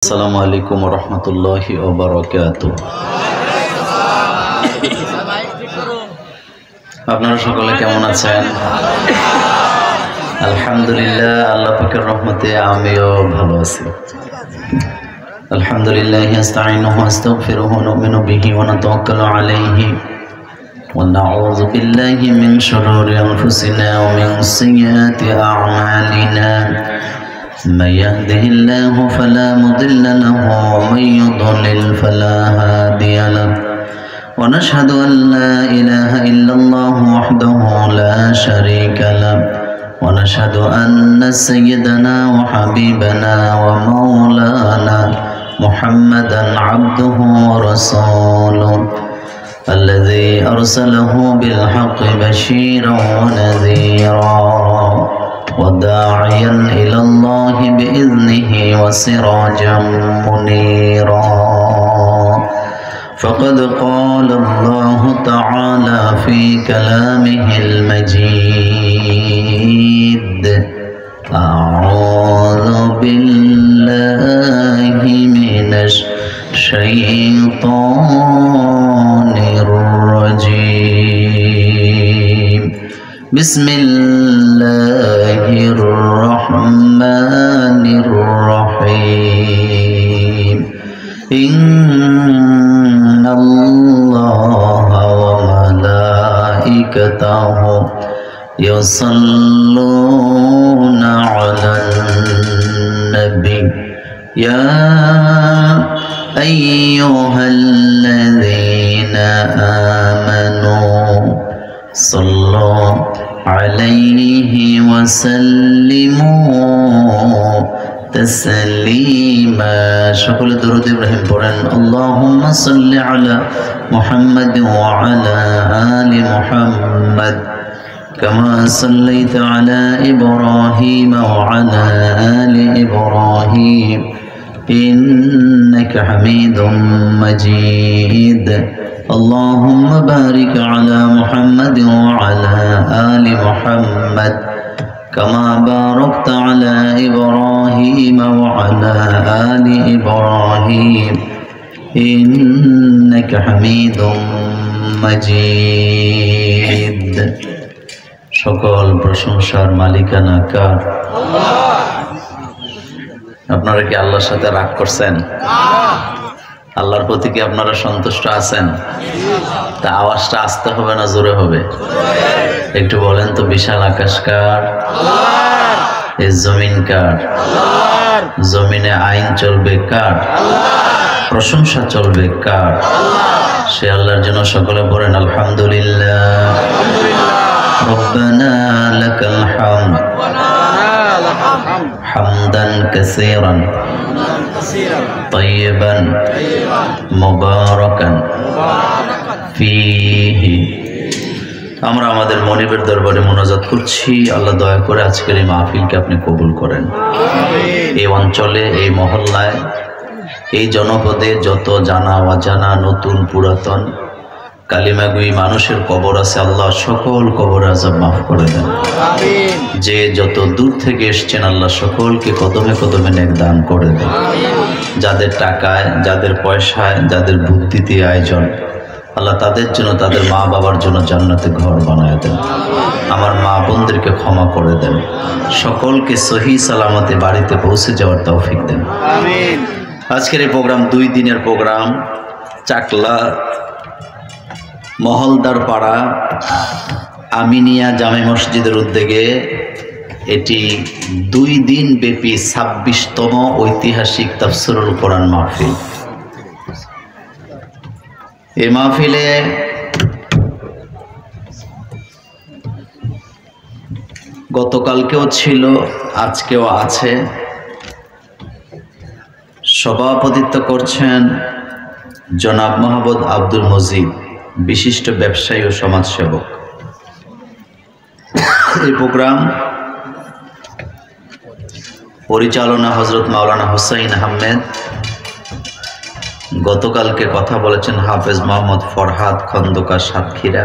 আসসালামু আলাইকুম ওয়া রাহমাতুল্লাহি ওয়া বারাকাতুহু। আপনারা সকলে কেমন আছেন? আলহামদুলিল্লাহ, আল্লাহ পাকের রহমতে আমিও ভালো আছি। আলহামদুলিল্লাহ, আস্তাঈনুহু ওয়া আস্তাগফিরুহু ওয়া নু'মিনু বিহি ওয়া নাতাওয়াক্কালু আলাইহি ওয়া নাউযু বিল্লাহি মিন শুরুরি আনফুসিনা ওয়া মিন সাইয়্যাতি আ'মালিনা। من يهده الله فلا مضل له ومن يضلل فلا هادي له ونشهد أن لا إله إلا الله وحده لا شريك له ونشهد أن سيدنا وحبيبنا ومولانا محمدا عبده ورسوله الذي أرسله بالحق بشيرا ونذيرا وداعيا إلى الله بإذنه وسراجا منيرا. فقد قال الله تعالى في كلامه المجيد: أعوذ بالله من الشيطان الرجيم. بسم الله الرحمن الرحيم. إن الله وملائكته يصلون على النبي يا أيها الذين آمنوا صلوا عليه وسلموا تسليما. সকল দরুদ ইব্রাহিম পড়েন। আল্লাহুম্মা সাল্লি আলা মুহাম্মাদ ওয়া আলা আলি মুহাম্মাদ কামা সাল্লাইতা আলা ইব্রাহিম ওয়া আলা আলি ইব্রাহিম ইন্নাকা হামিদুম মাজিদ। اللهم بارك على محمد وعلى آل محمد كما باركت على إبراهيم وعلى آل إبراهيم إنك حميد مجيد. সকল প্রশংসার মালিকানা কার? আপনারা কি আল্লাহর সাথে রাগ করছেন? আল্লাহর প্রতি কি আপনারা সন্তুষ্ট আছেন? তা আওয়াজটা আসতে হবে না জোরে হবে? একটু বলেন তো, বিশাল আকাশ কার? এই জমিন কার? জমিনে আইন চলবে কার? প্রশংসা চলবে কার? সে আল্লাহর জন্য সকলে বলেন আলহামদুলিল্লাহ। রব্বানা লাকাল হামদ হামদান কাসীরান طيبا মুবারাকান ফীহি। আমরা আমাদের মনিবের দরবারে মুনাজাত করছি, আল্লাহ দয়া করে আজকের এই মাহফিলকে আপনি কবুল করেন। এই অঞ্চলে, এই মহল্লায়, এই জনপদে যত জানা অজানা, নতুন পুরাতন কালিমাগুই মানুষের কবর আছে, আল্লাহ সকল কবর আযাব মাফ করে দেন। যে যত দূর থেকে এসছেন, আল্লাহ সকলকে কদমে কদমে নেক দান করে দেন। যাদের টাকায়, যাদের পয়সায়, যাদের বুদ্ধিতে আয়োজন, আল্লাহ তাদের জন্য, তাদের মা বাবার জন্য জান্নাতে ঘর বানায় দেন। আমার মা বোনদেরকে ক্ষমা করে দেন। সকলকে সহি সালামতে বাড়িতে পৌঁছে যাওয়ার তৌফিক দেন। আজকের এই প্রোগ্রাম 2 দিনের প্রোগ্রাম। চাকলা মহলদার পাড়া আমিনিয়া জামে মসজিদের উদ্যোগে এটি 2 দিন ব্যাপী 26তম ঐতিহাসিক তাফসীরুল কোরআন মাহফিল। এই মাহফিলে গতকালকেও ছিল, আজকেও আছে। সভাপতিত্ব করছেন জনাব মাহবুব আব্দুল মজিদ, বিশিষ্ট ব্যবসায়ী ও সমাজসেবক। এই প্রোগ্রাম পরিচালনা হযরত মাওলানা হুসাইন আহমেদ। গতকালকে কথা বলেছেন হাফেজ মোহাম্মদ ফরহাদ খন্দকার সাতক্ষীরা।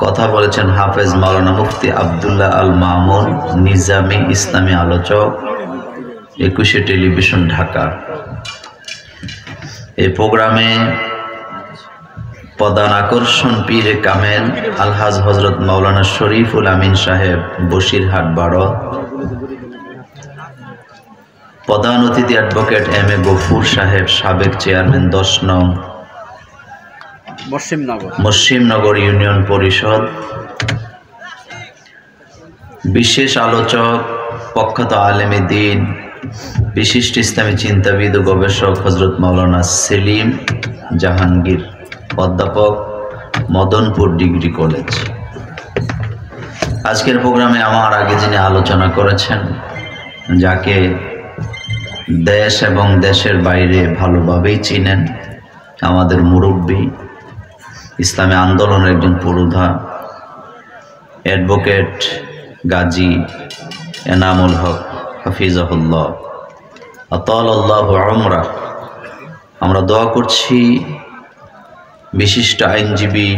কথা বলেছেন হাফেজ মাওলানা মুফতি আব্দুল্লাহ আল মামুন নিজামী ইসলামী আলোচক। 21 টেলিভিশন ঢাকা। এই প্রোগ্রামে প্রধান আকর্ষণ পীরে কামেল আলহাজ হজরত মাওলানা শরীফুল আমিন সাহেব বসিরহাট 12, প্রধান অতিথি অ্যাডভোকেট এম এ গফুর সাহেব সাবেক চেয়ারম্যান 10 নং মসিমনগর ইউনিয়ন পরিষদ, বিশেষ আলোচক প্রখ্যাত আলেমে দ্বীন বিশিষ্ট ইসলামী চিন্তাবিদ ও গবেষক হজরত মাওলানা সেলিম জাহাঙ্গীর, অধ্যাপক মদনপুর ডিগ্রি কলেজ। আজকের প্রোগ্রামে আমার আগে যিনি আলোচনা করেছেন, যাকে দেশ এবং দেশের বাইরে ভালোভাবেই চিনেন, আমাদের মুরব্বী, ইসলামী আন্দোলনের একজন পুরোধা, অ্যাডভোকেট গাজী এনামুল হক হাফিজাহুল্লাহ আতালাল্লাহু উমরা। আমরা দোয়া করছি বিশিষ্ট আইনজীবী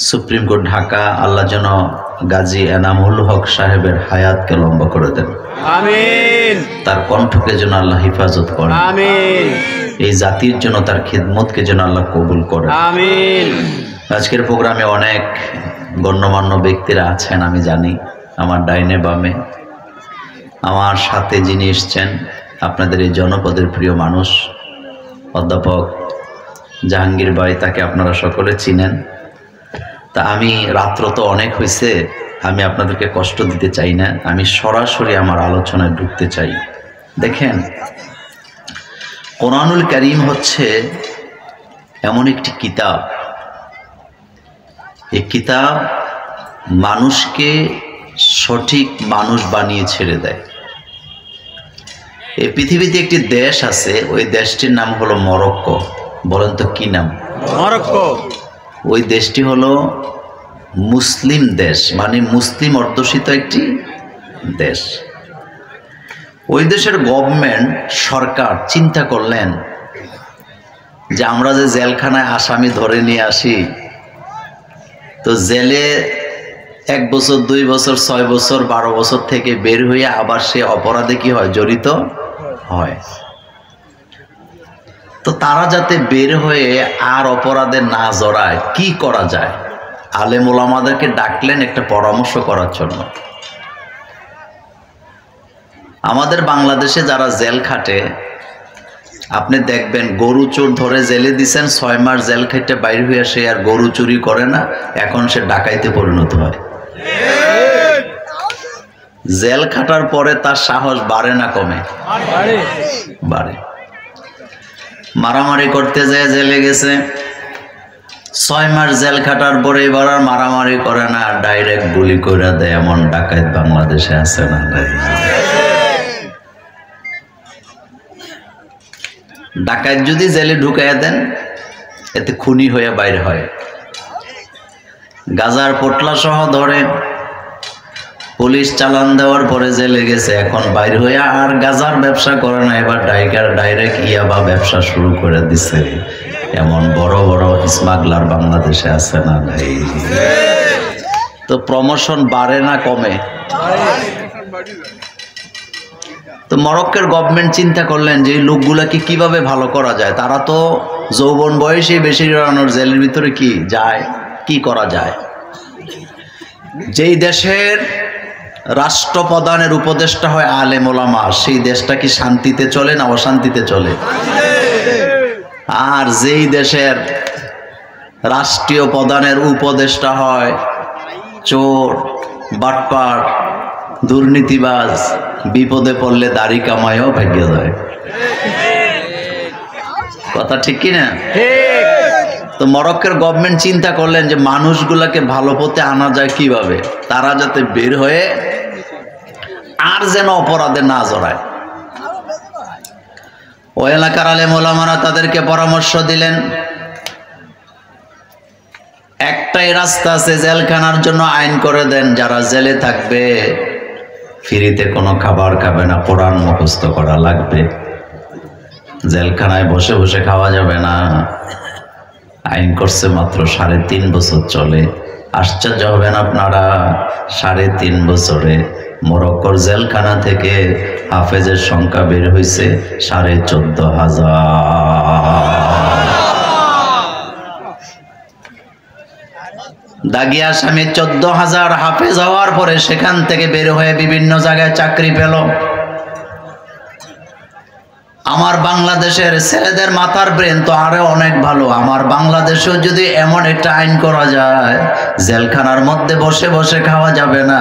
সুপ্রিম কোর্ট ঢাকা, আল্লাহ যেন গাজী এনামুল হক সাহেবের হায়াতকে লম্বা করে দেন, আমিন। তার কণ্ঠকে যেন আল্লাহ হেফাজত করেন, আমিন। এই জাতির জন্য তার খিদমতকে যেন আল্লাহ কবুল করেন, আমিন। আজকের প্রোগ্রামে অনেক গণ্যমান্য ব্যক্তিরা আছেন, আমি জানি। আমার ডাইনে বামে আমার সাথে যিনি এসছেন, আপনাদের এই জনপদের প্রিয় মানুষ অধ্যাপক জাহাঙ্গীর ভাই, তাকে আপনারা সকলে চিনেন। তা আমি রাত্র তো অনেক হয়েছে, আমি আপনাদেরকে কষ্ট দিতে চাই না, আমি সরাসরি আমার আলোচনায় ঢুকতে চাই। দেখেন, কোরআনুল কারীম হচ্ছে এমন একটি কিতাব, এই কিতাব মানুষকে সঠিক মানুষ বানিয়ে ছেড়ে দেয়। এই পৃথিবীতে একটি দেশ আছে, ওই দেশটির নাম হলো মরক্কো। বলেন তো কি নাম? মরক্কো। ওই দেশটি হলো মুসলিম দেশ, মানে মুসলিম অধ্যুষিত একটি দেশ। ওই দেশের গভর্নমেন্ট সরকার চিন্তা করলেন যে আমরা যে জেলখানায় আসামি ধরে নিয়ে আসি, তো জেলে 1 বছর 2 বছর 6 বছর 12 বছর থেকে বের হয়ে আবার সে অপরাধে কি হয়, জড়িত হয়। তো তারা যাতে বের হয়ে আর অপরাধে না জড়ায়, কি করা যায়? আলেম ওলামাদেরকে ডাকলেন একটা পরামর্শ করার জন্য। আমাদের বাংলাদেশে যারা জেল খাটে, আপনি দেখবেন গরু চোর ধরে জেলে দিছেন, 6 মাস জেল খাইতে বাইর হয়ে সে আর গরু চুরি করে না, এখন সে ডাকাইতে পরিণত হয়। জেল খাটার পরে তার সাহস বাড়ে না কমে? বাড়ে। মারামারি করতে যায় জেলে গেছে, 6 মাস জেল খাটার পরে এবার আর মারামারি করে না, ডাইরেক্ট গুলি করে দেয়। এমন ডাকাত বাংলাদেশে আছে না? ডাকাত যদি জেলে ঢুকাইয়া দেন, এতে খুনি হয়ে বাইরে হয়। গাজার পোটলা সহ ধরে পুলিশ চালান দেওয়ার পরে জেলে গেছে, এখন বাইরে হয়ে আর গাজার ব্যবসা করে না, এবার ডাইরেক্ট ইয়াবা ব্যবসা শুরু করে দিছে। এমন বড় বড় স্মাগলার বাংলাদেশে আছে না ভাই? তো প্রমোশন বাড়ে না কমে? তো মরক্কোর গভর্নমেন্ট চিন্তা করলেন যে এই লোকগুলাকে কিভাবে ভালো করা যায়। তারা তো যৌবন বয়সে বেশি জড়ানোর, জেলের ভিতরে কি যায়, কি করা যায়। যেই দেশের রাষ্ট্রপ্রধানের উপদেষ্টা হয় আলেম ওলামা, সেই দেশটা কি শান্তিতে চলে না অশান্তিতে চলে? আর যেই দেশের রাষ্ট্রীয় প্রধানের উপদেষ্টা হয় চোর, বাটপার, দুর্নীতিবাজ, বিপদে পড়লে দাড়ি কামায়ও ভাগ্য যায়। কথা ঠিক কিনা? তো মরক্কোর গভর্নমেন্ট চিন্তা করলেন যে মানুষগুলাকে ভালো পথে আনা যায় কিভাবে, তারা যাতে বের হয়ে আর যেন অপরাধে না জড়ায়। ওই এলাকার আলেম ওলামারা তাদেরকে পরামর্শ দিলেন, একটাই রাস্তা আছে, জেলখানার জন্য আইন করে দেন, যারা জেলে থাকবে ফ্রিতে কোনো খাবার খাবে না, কোরআন মুখস্থ করা লাগবে। জেলখানায় বসে বসে খাওয়া যাবে না। আইন করছে মাত্র 3.5 বছর চলে। আশ্চর্য হবেন আপনারা, 3.5 বছরে মরক্কোর জেলখানা থেকে হাফেজের সংখ্যা বের হয়েছে 14,500। দাগি আসামি 14,000 হাফেজ হওয়ার পরে সেখান থেকে বের হয়ে বিভিন্ন জায়গায় চাকরি পেল। আমার বাংলাদেশের ছেলেদের মাথার ব্রেন তো আরো অনেক ভালো। আমার বাংলাদেশেও যদি এমন একটা আইন করা যায়, জেলখানার মধ্যে বসে বসে খাওয়া যাবে না,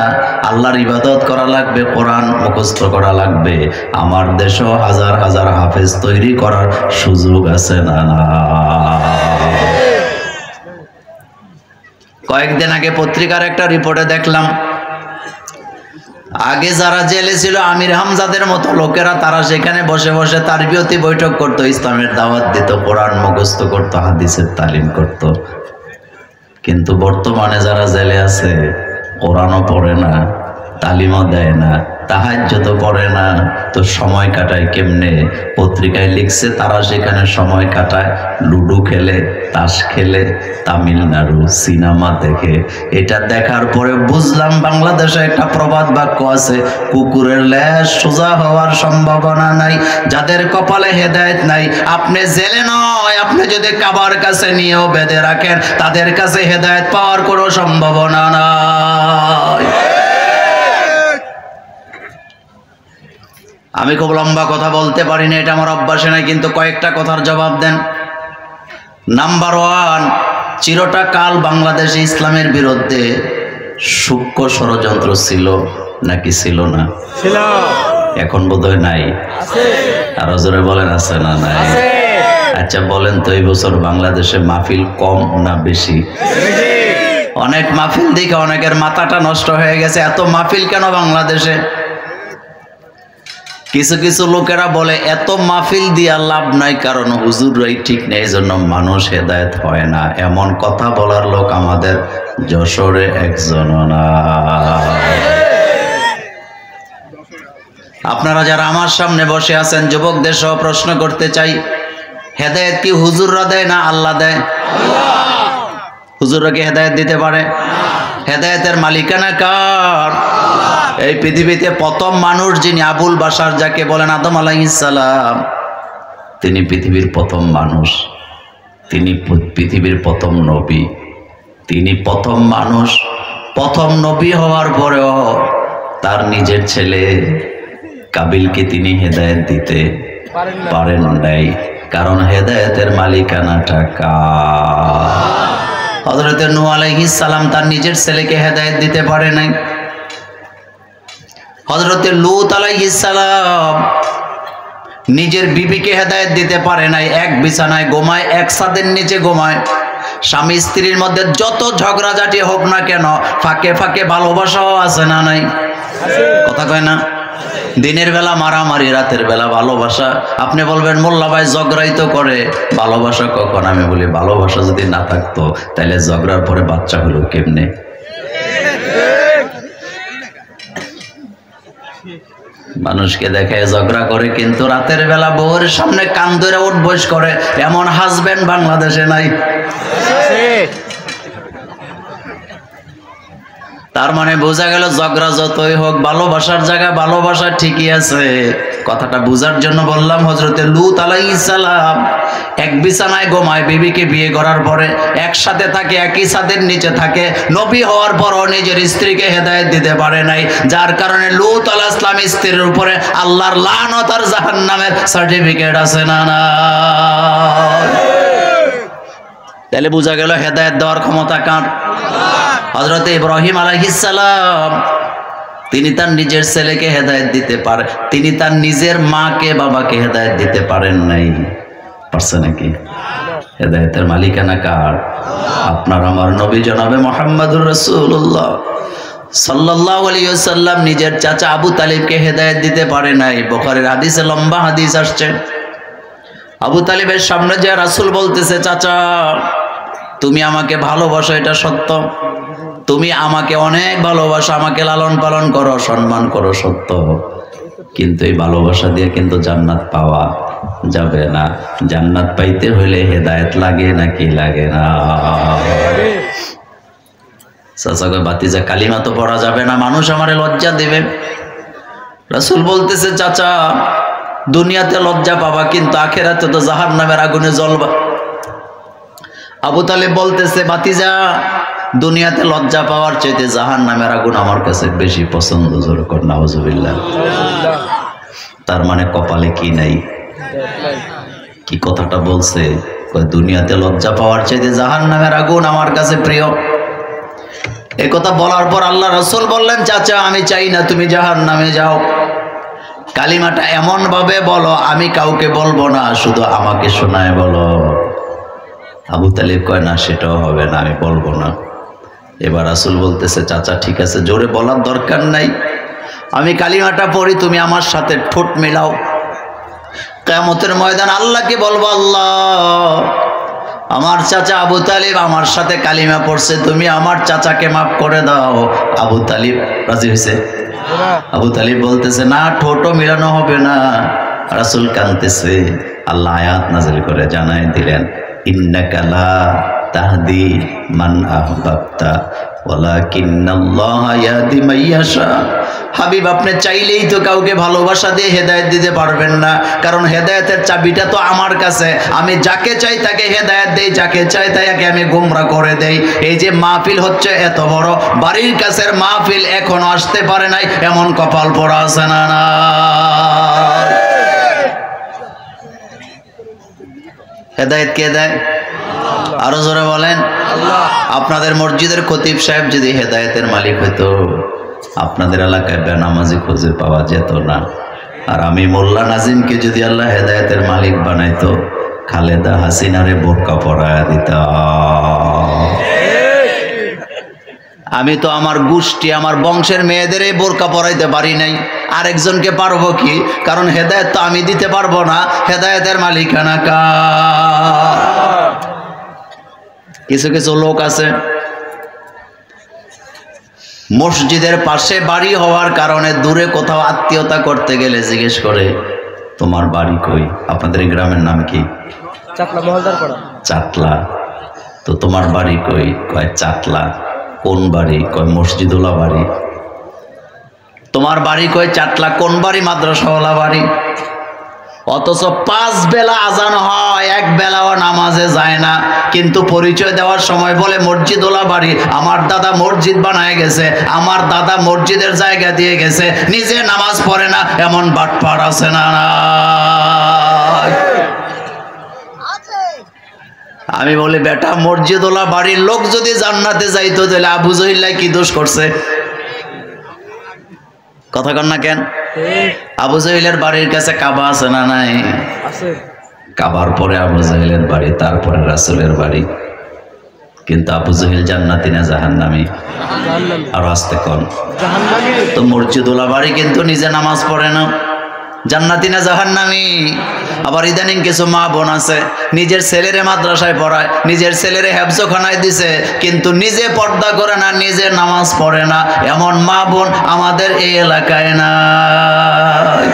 আল্লাহর ইবাদত করা লাগবে, কোরআন মুখস্থ করা লাগবে, আমার দেশেও হাজার হাজার হাফেজ তৈরি করার সুযোগ আছে না? কয়েকদিন আগে পত্রিকার একটা রিপোর্টে দেখলাম, আগে যারা জেলে ছিল আমির হামজাদের মতো লোকেরা, তারা সেখানে বসে বসে তারবিয়তি বৈঠক করত, ইসলামের দাওয়াত দিত, কোরআন মুখস্থ করত, হাদিসের তালিম করত। কিন্তু বর্তমানে যারা জেলে আছে, কোরআনও পড়ে না, তালিমও দেয় না, তাহাজ্জুদও পড়ে না, তো সময় কাটায় কেমনে? পত্রিকায় লিখছে তারা সেখানে সময় কাটায় লুডো খেলে, তাস খেলে, তামিলনাড়ু সিনেমা দেখে। এটা দেখার পরে বুঝলাম বাংলাদেশে একটা প্রবাদ বাক্য আছে, কুকুরের লেজ সোজা হওয়ার সম্ভাবনা নাই। যাদের কপালে হেদায়েত নাই, আপনি জেলে নয়, আপনি যদি কাবার কাছে নিয়েও বেঁধে রাখেন, তাদের কাছে হেদায়েত পাওয়ার কোনো সম্ভাবনা নাই। আমি খুব লম্বা কথা বলতে পারি না, এটা আমার অভ্যাসে নাই, কিন্তু কয়েকটা কথার জবাব দেন। নাম্বার 1, চিরটা কাল বাংলাদেশে ইসলামের বিরুদ্ধে সূক্ষ্ম ষড়যন্ত্র ছিল নাকি ছিল না? ছিল। এখন বোধহয় নাই। আরো জোরে বলেন, আছে না নাই? আচ্ছা বলেন তো, এই বছর বাংলাদেশে মাহফিল কম না বেশি? অনেক মাহফিল দেখে অনেকের মাথাটা নষ্ট হয়ে গেছে, এত মাহফিল কেন বাংলাদেশে? কিছু কিছু লোকেরা বলে এত মাহফিল দিয়া লাভ নাই, কারণ হুজুররাই ঠিক নেই, এই জন্য মানুষ হেদায়েত হয় না। এমন কথা বলার লোক আমাদের যশোরে একজনও না। আপনারা যারা আমার সামনে বসে আছেন, যুবকদের সহ প্রশ্ন করতে চাই, হেদায়েত কি হুজুররা দেয় না আল্লাহ দেয়? হুজুররা কি হেদায়েত দিতে পারে? হেদায়েতের মালিকানা কার? এই পৃথিবীতে প্রথম মানুষ যিনি, আবুল বাশার যাকে বলেন, আদম আলাইহিস সালাম, তিনি পৃথিবীর প্রথম মানুষ, তিনি পৃথিবীর প্রথম নবী, তিনি প্রথম মানুষ। প্রথম নবী হওয়ার পরেও তার নিজের ছেলে কাবিলকে তিনি হেদায়েত দিতে পারেন নাই, কারণ হেদায়েতের মালিকানাটা কার? হযরত নূহ আলাইহিস সালাম তার নিজের ছেলেকে হেদায়েত দিতে পারে নাই। হযরত লূত আলাইহিস সালাম নিজের বিবিকে হেদায়েত দিতে পারে নাই। এক বিছানায় ঘুমায়, এক ছাদের নিচে ঘুমায়। স্বামী স্ত্রীর মধ্যে যত ঝগড়াঝাটি হোক না কেন, ফাঁকে ফাঁকে ভালোবাসাও আছে না নাই? কথা কয় না? দিনের বেলা মারামারি, রাতের বেলা ভালোবাসা। আপনি বলবেন মোল্লা ভাই ঝগড়াই তো করে, ভালোবাসা কখন? আমি বলি ভালোবাসা যদি না থাকতো তাহলে ঝগড়ার পরে বাচ্চা হলো কেমনে? মানুষকে দেখে ঝগড়া করে, কিন্তু রাতের বেলা বউয়ের সামনে কান ধরে উঠবস করে, এমন হাজবেন্ড বাংলাদেশে নাই। তার মানে বোঝা গেল ঝগড়া যতই হোক, ভালোবাসার জায়গায় ভালোবাসা ঠিকই আছে। কথাটা বোঝার জন্য বললাম, হযরতে লূত আলাইহিস সালাম এক বিছানায় ঘুমায়, বিবিকে বিয়ে করার পরে একসাথে থাকে, একই ছাদের নিচে থাকে। নবী হওয়ার পরও নিজের স্ত্রীকে হেদায়েত দিতে পারে নাই, যার কারণে লূত আলাইহিস সালাম স্ত্রীর উপরে আল্লাহর লানত আর জাহান্নামের সার্টিফিকেট আছে না? না। তাহলে বোঝা গেল হেদায়েত দেওয়ার ক্ষমতা কার? হযরত ইব্রাহিম আলাইহিস সালাম তিনি তার নিজের ছেলেকে হেদায়েত দিতে পারে, তিনি তার নিজের মাকে বাবাকে হেদায়েত দিতে পারেন নাই। পারছে নাকি? হেদায়েতের মালিকানা কার? আপনার আমার নবী জনাবে মুহাম্মদুর রাসূলুল্লাহ সাল্লাল্লাহু আলাইহি ওয়াসাল্লাম নিজের চাচা আবু তালিবকে হেদায়েত দিতে পারে নাই। বুখারীর হাদিসে লম্বা হাদিস আসছে, আবু তালিবের সামনে যে রাসূল বলতেছে, চাচা তুমি আমাকে ভালোবাসো, এটা সত্য, তুমি আমাকে অনেক ভালোবাসো, আমাকে লালন পালন করো, সম্মান করো, সত্য, কিন্তু এই ভালোবাসা দিয়ে কিন্তু জান্নাত পাওয়া যাবে না। জান্নাত পাইতে হইলে হেদায়েত লাগে নাকি লাগে না? চাচা কয় বাতিজা কালিমা তো পড়া যাবে না, মানুষ আমারে লজ্জা দেবে। রাসূল বলতেছে চাচা দুনিয়াতে লজ্জা পাবা কিন্তু আখিরাতে তো জাহান্নামের আগুনে জ্বলবা। আবু তালেব বলতেছে বাতিজা দুনিয়াতে লজ্জা পাওয়ার চাইতে জাহান্নামের আগুন আমার কাছে বেশি পছন্দ। জোরে কর নাউজুবিল্লাহ। তার মানে কপালে কি নাই? কি কথাটা বলছে? দুনিয়াতে লজ্জা পাওয়ার চাইতে জাহান্নামের আগুন আমার কাছে প্রিয়। এই কথা বলার পর আল্লাহ রাসূল বললেন চাচা আমি চাই না তুমি জাহান্নামে যাও, কালিমাটা এমন ভাবে বলো আমি কাউকে বলবো না, শুধু আমাকে শোনায় বলো। আবু তালিব কয় না সেটাও হবে না, আমি বলবো না। এবার রাসূল বলতেছে চাচা ঠিক আছে, জোরে বলার দরকার নাই, আমি কালিমাটা পড়ি, তুমি আমার সাথে ঠোঁট মেলাও। কিয়ামতের ময়দান আল্লাহকে বলবো আল্লাহ আমার চাচা আবু তালিব আমার সাথে কালিমা পড়ছে, তুমি আমার চাচাকে মাফ করে দাও। আবু তালিব রাজি হয়েছে? আবু তালিব বলতেছে না ঠোঁটও মিলানো হবে না। রাসূল কাঁদতেছে। আল্লাহ আয়াত নাযিল করে জানাই দিলেন ইন্নাকা লা তাহদি মান আহবাবতা ওয়ালাকিন্নাল্লাহা ইয়াহদি মান ইয়াশা। হাবিব আপনি চাইলেই তো কাউকে ভালোবাসা দিয়ে হেদায়েত দিতে পারবেন না, কারণ হেদায়েতের চাবিটা তো আমার কাছে। আমি যাকে চাই তাকে হেদায়েত দেই, যাকে চাই তাকে আমি গোমরা করে দেই। এই যে মাহফিল হচ্ছে এত বড়, বাড়ির কাছের মাহফিল এখনো আসতে পারে নাই, এমন কপাল পড়া আছে না? না হেদায়েত কে দেয়? আরো জোরে বলেন। আপনাদের মসজিদের খতিব সাহেব যদি হেদায়েতের মালিক হইতো আপনাদের এলাকায় বেনামাজি খুঁজে পাওয়া যেত না। আর আমি মোল্লা নাজিমকে যদি আল্লাহ হেদায়েতের মালিক বানাইতো খালেদা হাসিনারে বোরকা পরায়া দিতাম। আমি তো আমার গোষ্ঠী আমার বংশের মেয়েদের বোরকা পরাইতে পারি নাই, আরেকজনকে পারবো কি? কারণ হেদায়েত তো আমি দিতে পারবো না, হেদায়েতের মালিকানা কার? কিছু কিছু লোক আছে মসজিদের পাশে বাড়ি হওয়ার কারণে দূরে কোথাও আত্মীয়তা করতে গেলে জিজ্ঞেস করে তোমার বাড়ি কই? আপনাদের গ্রামের নাম কি? চাটলা মহলদারপাড়া। চাটলা। তো তোমার বাড়ি কই? কয় চাটলা। কোন বাড়ি? কয় মসজিদওয়ালা বাড়ি। তোমার বাড়ি কই? চাটলা। কোন বাড়ি? মাদ্রাসাওয়ালা বাড়ি। অথচ 5 বেলা আজান হয়, এক বেলাও নামাজে যায় না, কিন্তু পরিচয় দেওয়ার সময় বলে মসজিদওয়ালা বাড়ি। আমার দাদা মসজিদ বানায় গেছে, আমার দাদা মসজিদের জায়গা দিয়ে গেছে, নিজে নামাজ পড়ে না, এমন বাটপার আছে না? আমি বলি বেটা মসজিদওয়ালা বাড়ির লোক যদি জান্নাতে যাইতো তাহলে আবু জহিল কি দোষ করছে? কথা কন না কেন? আবু জহিলের বাড়ির কাছে কাবা আছে না নাই? কাবার পরে আবু জহিলের বাড়ি, তারপরে রাসূলের বাড়ি। কিন্তু আবু জহিল জান্নাতি না জাহান্নামী? আর আসতে কন। তো মসজিদওয়ালা বাড়ি কিন্তু নিজে নামাজ পড়ে না, জান্নাতি না জাহান্নামী? আবার ইদানিং কিছু মা বোন আছে নিজের ছেলেরে মাদ্রাসায় পড়ায়, নিজের ছেলেরে হেফজখানায় দিছে, কিন্তু নিজে পর্দা করে না, নিজে নামাজ পড়ে না, এমন মা বোন আমাদের এই এলাকায় নাই।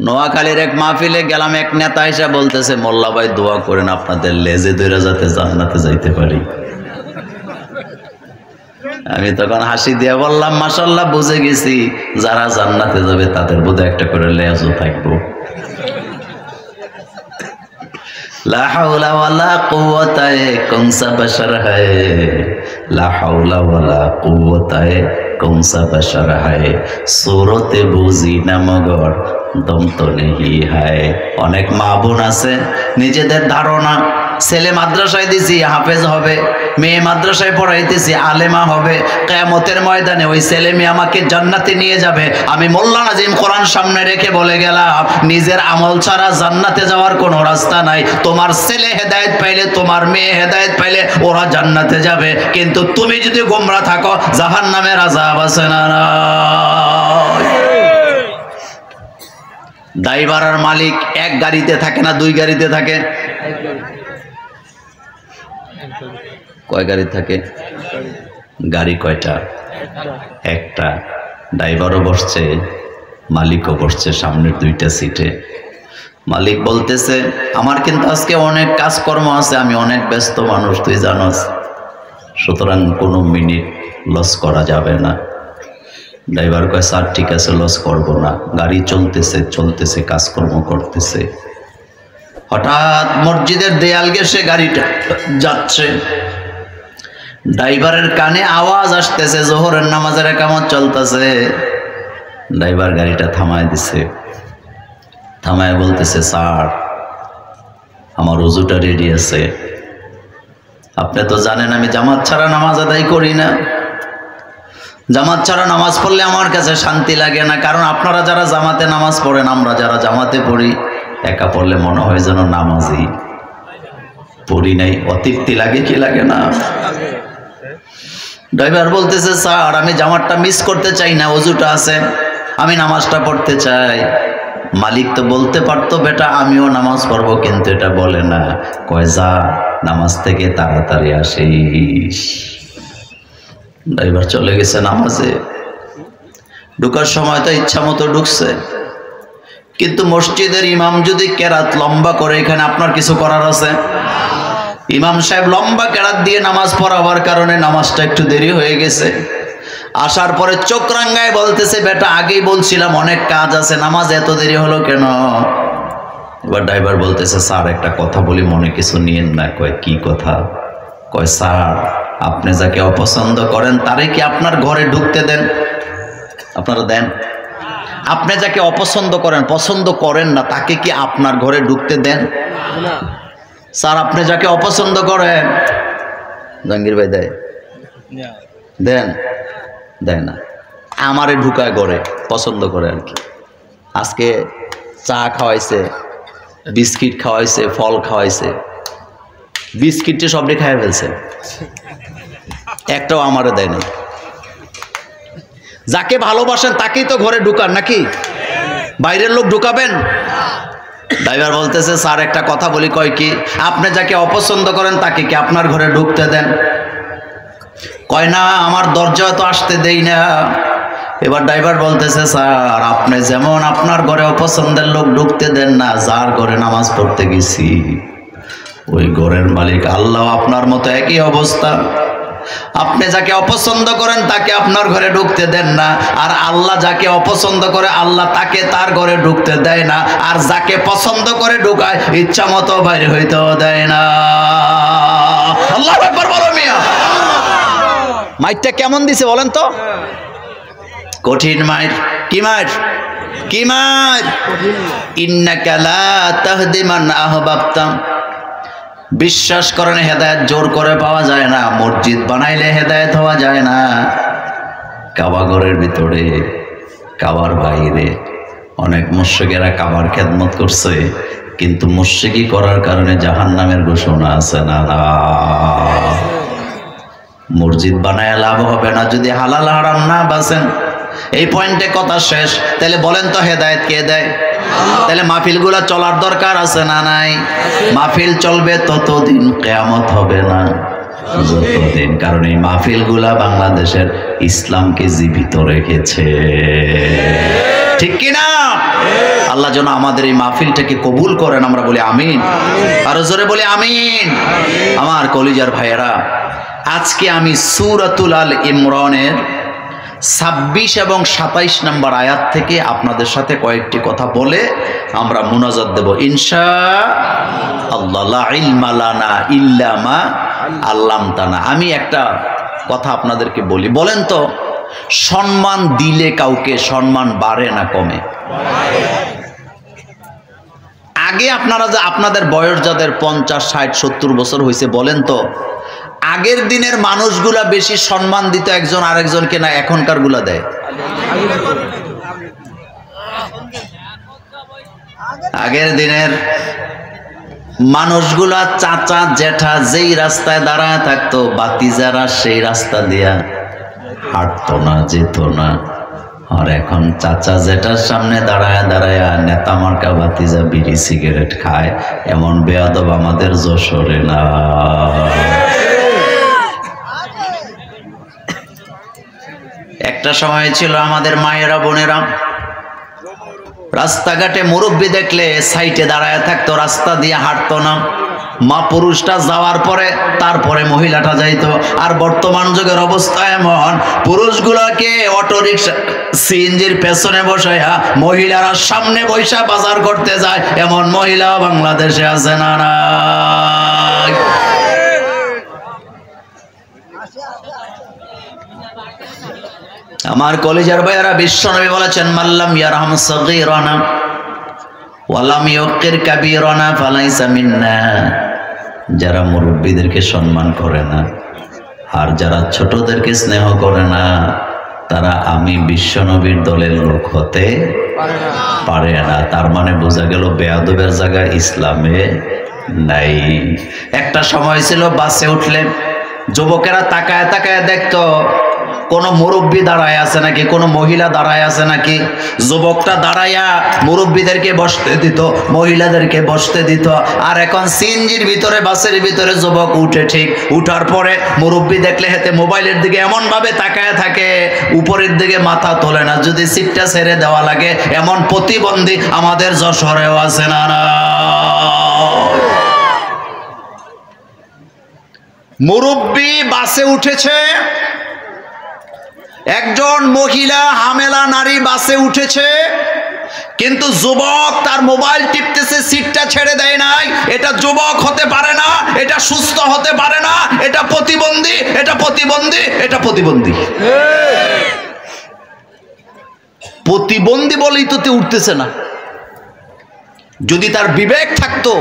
নোয়াখালীর এক মাহফিলে গেলাম, এক নেতা এসে বলতেছে মোল্লা ভাই দোয়া করেন আপনাদের লেজে দইরা যাতে জান্নাতে যাইতে পারি। আমি তখন হাসি দিয়ে বললাম মাশাআল্লাহ বুঝে গেছি যারা জান্নাতে যাবে তাদের বোধহয় একটা করে লেজও থাকবো। লা হাওলা ওয়ালা কুওয়াতা কৌনসা বশর হ্যায়, লা হাওলা ওয়ালা কুওয়াতা কৌনসা বশর হ্যায়, সূরতে বুঝি না মগর দম তো নেহি হ্যায়। অনেক মা বোন আছে নিজেদের ধারণা ছেলে মাদ্রাসায় দিছি হাফেজ হবে, মেয়ে মাদ্রাসায় পড়াইতেছি আলেমা হবে, কিয়ামতের ময়দানে ওই ছেলে মেয়ে আমাকে জান্নাতে নিয়ে যাবে। আমি মোল্লা নাজিম কোরআন সামনে রেখে বলে গেলাম নিজের আমল ছাড়া জান্নাতে যাওয়ার কোনো রাস্তা নাই। তোমার ছেলে হেদায়েত পাইলে, তোমার মেয়ে হেদায়েত পাইলে ওরা জান্নাতে যাবে, কিন্তু তুমি যদি গোমরা থাকো জাহান্নামের আযাব আছে না? ড্রাইভার আর মালিক এক গাড়িতে থাকে না, 2 গাড়িতে থাকে? কয় গাড়ি থাকে? গাড়ি কয়টা? একটা। ড্রাইভারও বসছে, মালিকও বসছে সামনের 2টা সিটে। মালিক বলতেছে আমার কিন্তু আজকে অনেক কাজকর্ম আছে, আমি অনেক ব্যস্ত মানুষ তুই জানোস, সুতরাং কোনো মিনিট লস করা যাবে না। ড্রাইভার কয় স্যার ঠিক আছে লস করব না। গাড়ি চলতেছে কাজকর্ম করতেছে, হঠাৎ মসজিদের দেয়াল ঘেঁষে গাড়িটা যাচ্ছে, ড্রাইভারের কানে আওয়াজ আসতেছে, জোহরের নামাজের একামত চলতেছে। ড্রাইভার গাড়িটা থামায় দিছে, থামায় বলতেছে স্যার আমার ওযুটা রেডি আছে। আপনি তো জানেন আমি জামাত ছাড়া নামাজ আদায় করি না, জামাত ছাড়া নামাজ পড়লে আমার কাছে শান্তি লাগে না। কারণ আপনারা যারা জামাতে নামাজ পড়েন, আমরা যারা জামাতে পড়ি, একা পড়লে মনে হয় যেন নামাজই পড়ি নাই, অতৃপ্তি লাগে কি লাগে না? ড্রাইভার বলতেছে স্যার আমি জামাতটা মিস করতে চাই না, ওযুটা আছে, আমি নামাজটা পড়তে চাই। মালিক তো বলতে পারতো বেটা আমিও নামাজ পড়বো, কিন্তু এটা বলে না। কয় যা নামাজ থেকে তাড়াতাড়ি আসিস। ড্রাইভার চলে গেছে নামাজে। ঢুকার সময় তো ইচ্ছা মতো ঢুকছে, কিন্তু মসজিদের ইমাম যদি কেরাত লম্বা করে, এখানে আপনার কিছু করার আছে? ইমাম সাহেব লম্বা কেরাত দিয়ে নামাজ পড়াবার কারণে নামাজটা একটু দেরি হয়ে গেছে। আসার পরে চোখ রাঙ্গায় বলতেছে বেটা আগেই বলছিলাম অনেক কাজ আছে, নামাজ এত দেরি হলো কেন? এবার ড্রাইভার বলতেছে স্যার একটা কথা বলি, মনে কিছু নিয়েন না। কয় কি কথা? কয় স্যার আপনি যাকে অপছন্দ করেন তারে কি আপনার ঘরে ঢুকতে দেন? আপনারা দেন? আপনি যাকে অপছন্দ করেন, পছন্দ করেন না, তাকে কি আপনার ঘরে ঢুকতে দেন? স্যার আপনি যাকে অপছন্দ করেন, জাহাঙ্গীর ভাই দেয়? দেন? দেয় না। আমারে ঢুকায় ঘরে, পছন্দ করে আর কি। আজকে চা খাওয়াইছে, বিস্কিট খাওয়াইছে, ফল খাওয়াইছে, বিস্কিটটা সবটি খাইয়ে ফেলছে, একটাও আমারে দেয় না। যাকে ভালোবাসেন তাকেই তো ঘরে ঢুকান নাকি? বাইরের লোক ঢুকাবেন? ড্রাইভার বলতেছে স্যার একটা কথা বলি। কয় কি? আপনি যাকে অপছন্দ করেন তাকে কি আপনার ঘরে ঢুকতে দেন? কয় না আমার দরজা তো আসতে দেই না। এবার ড্রাইভার বলতেছে স্যার আপনি যেমন আপনার ঘরে অপছন্দের লোক ঢুকতে দেন না, যার ঘরে নামাজ পড়তে গেছি ওই ঘরের মালিক আল্লাহ আপনার মতো একই অবস্থা। আপনি যাকে অপছন্দ করেন তাকে আপনার ঘরে ঢুকতে দেন না, আর আল্লাহ যাকে অপছন্দ করে আল্লাহ তাকে তার ঘরে ঢুকতে দেয় না, আর যাকে পছন্দ করে ঢুকায় ইচ্ছা মতো বাইরে হইতেও দেয় না। আল্লাহু আকবার বলো মিয়া। মাইরটা কেমন দিছে বলেন তো? কঠিন মাইর। কি মাইর? কি মাইর? ইন্নাকা লা তাহদি মান আহবাবতা। বিশ্বাস করেন হেদায়েত জোর করে পাওয়া যায় না, মসজিদ বানাইলে হেদায়েত হওয়া যায় না। কাবা ঘরের ভিতরে, কাবার বাইরে অনেক মুশরিকেরা কাবার খেদমত করছে, কিন্তু মুশরিকি করার কারণে জাহান্নামের ঘোষণা আছে না? মসজিদ বানায় লাভ হবে না যদি হালাল হারাম না বাঁচেন। এই পয়েন্টে কথা শেষ। তাহলে বলেন তো হেদায়েত কে দেয়? তাহলে মাহফিলগুলা চলার দরকার আছে না নাই? মাহফিল চলবে ততদিন কিয়ামত হবে না যতদিন, কারণ এই মাহফিলগুলা বাংলাদেশের ইসলামকে জীবিত রেখেছে। ঠিক কি না? আল্লাহ যেন আমাদের এই মাহফিলটাকে কবুল করেন। আমরা বলি আমিন। আরো জোরে বলি আমিন। আমার কলিজার ভাইয়েরা, আজকে আমি সূরাতুল আল ইমরানের 26 এবং 27 নম্বর আয়াত থেকে আপনাদের সাথে কয়েকটি কথা বলে আমরা মুনাজাত দেব ইনশাআল্লাহ। লা ইলমা লানা ইল্লা মা আল্লামতানা। আমি একটা কথা আপনাদেরকে বলি, বলেন তো সম্মান দিলে কাউকে সম্মান বাড়ে না কমে? আগে আপনারা যে আপনাদের বয়স যাদের 50, 60, 70 বছর হয়েছে, বলেন তো আগের দিনের মানুষগুলা বেশি সম্মান দিত একজন আরেকজনকে না এখনকার গুলা দেয়? আগের দিনের মানুষগুলা চাচা জেঠা যেই রাস্তায় দাঁড়ায় থাকতো, বাতিজারা সেই রাস্তা দিয়া হাঁটতো না, যেত না। আর এখন চাচা জেঠার সামনে দাঁড়ায় দাঁড়ায় নেতা মার্কা বাতিজা বিড়ি সিগারেট খায়। এমন বেয়াদব আমাদের যশোরে না। একটা সময় ছিল আমাদের মায়েরা বোনেরা রাস্তাঘাটে মুরব্বি দেখলে সাইটে দাঁড়ায় থাকতো, রাস্তা দিয়ে হাঁটতো না। মা পুরুষটা যাওয়ার পরে তারপরে মহিলাটা যাইতো। আর বর্তমান যুগের অবস্থা এমন, পুরুষগুলোকে অটোরিকশা সিএনজির পেছনে বসাইয়া মহিলারা সামনে বৈশা বাজার করতে যায়, এমন মহিলা বাংলাদেশে আছে না নাই? আমার কলেজের ভাইয়েরা, বিশ্বনবী বলেছেন, মাল্লাম ইয়ারহাম সাগীরানা ওয়ালাম ইউকির কাবীরানা ফালাইসা মিন্না। যারা মুরব্বীদেরকে সম্মান করে না আর যারা ছোটদেরকে স্নেহ করে না, তারা আমি বিশ্বনবীর দলের লোক হতে পারে না। তার মানে বোঝা গেল বেয়াদবের জায়গা ইসলামে নাই। একটা সময় ছিল বাসে উঠলে যুবকেরা তাকায় তাকায় দেখতো কোন মুরব্বী দাঁড়ায় আছে নাকি, কোন মহিলা দাঁড়ায় আছে নাকি। যুবকটা দাঁড়াইয়া মুরব্বীদেরকে বসতে দিত, মহিলাদেরকে বসতে দিত। আর এখন সিএনজির ভিতরে, বাসের ভিতরে যুবক উঠে, ঠিক উঠার পরে মুরব্বী দেখলে হেতে মোবাইলের দিকে এমন ভাবে তাকায় থাকে, উপরের দিকে মাথা তোলে না। যদি সিটটা ছেড়ে দেওয়া লাগে, এমন প্রতিবন্ধী আমাদের যশোরেও আছে না না? মুরব্বী বাসে উঠেছে, একজন মহিলা হামেলা নারী বাসে উঠেছে, কিন্তু যুবক তার মোবাইল টিপতেছে, সিটটা ছেড়ে দেয় নাই। এটা যুবক হতে পারে না, এটা সুস্থ হতে পারে না, এটা প্রতিবন্ধী, এটা প্রতিবন্ধী, এটা প্রতিবন্ধী। প্রতিবন্ধী বলেই তো উঠতেছে না। যদি তার বিবেক থাকতো,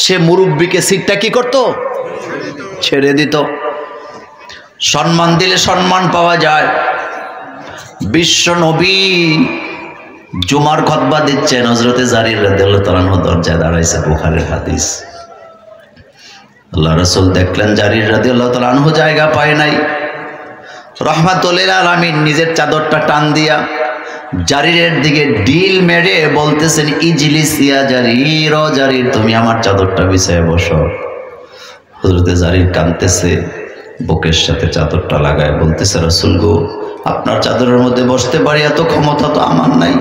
সে মুরব্বীকে সিটটা কি করত? ছেড়ে দিত। সম্মান দিলে সম্মান পাওয়া যায়। বিশ্ব নবী জুমার খুতবা দিচ্ছেন, হযরতে জারির রাদিয়াল্লাহু তাআলা আনহু দরজায় দাঁড়াইছে, বুখারীর হাদিস। আল্লাহ রাসূল দেখলেন জারির রাদিয়াল্লাহু তাআলা আনহু জায়গা পায় নাই। রাহমাতুল লিল আলামিন নিজের চাদরটা টান দিয়া জারিরের দিকে ঢিল মেরে বলতেছেন, ইজলিস ইয়া জারির, ও জারির তুমি আমার চাদরটা বিছায় বসো। হযরতে জারির কাঁদতেছে, বুকের সাথে চাদরটা লাগায় বলতেছে, রাসূল গো, আপনার চাদরের মধ্যে বসতে পারি, এত ক্ষমতা তো আমার নাই।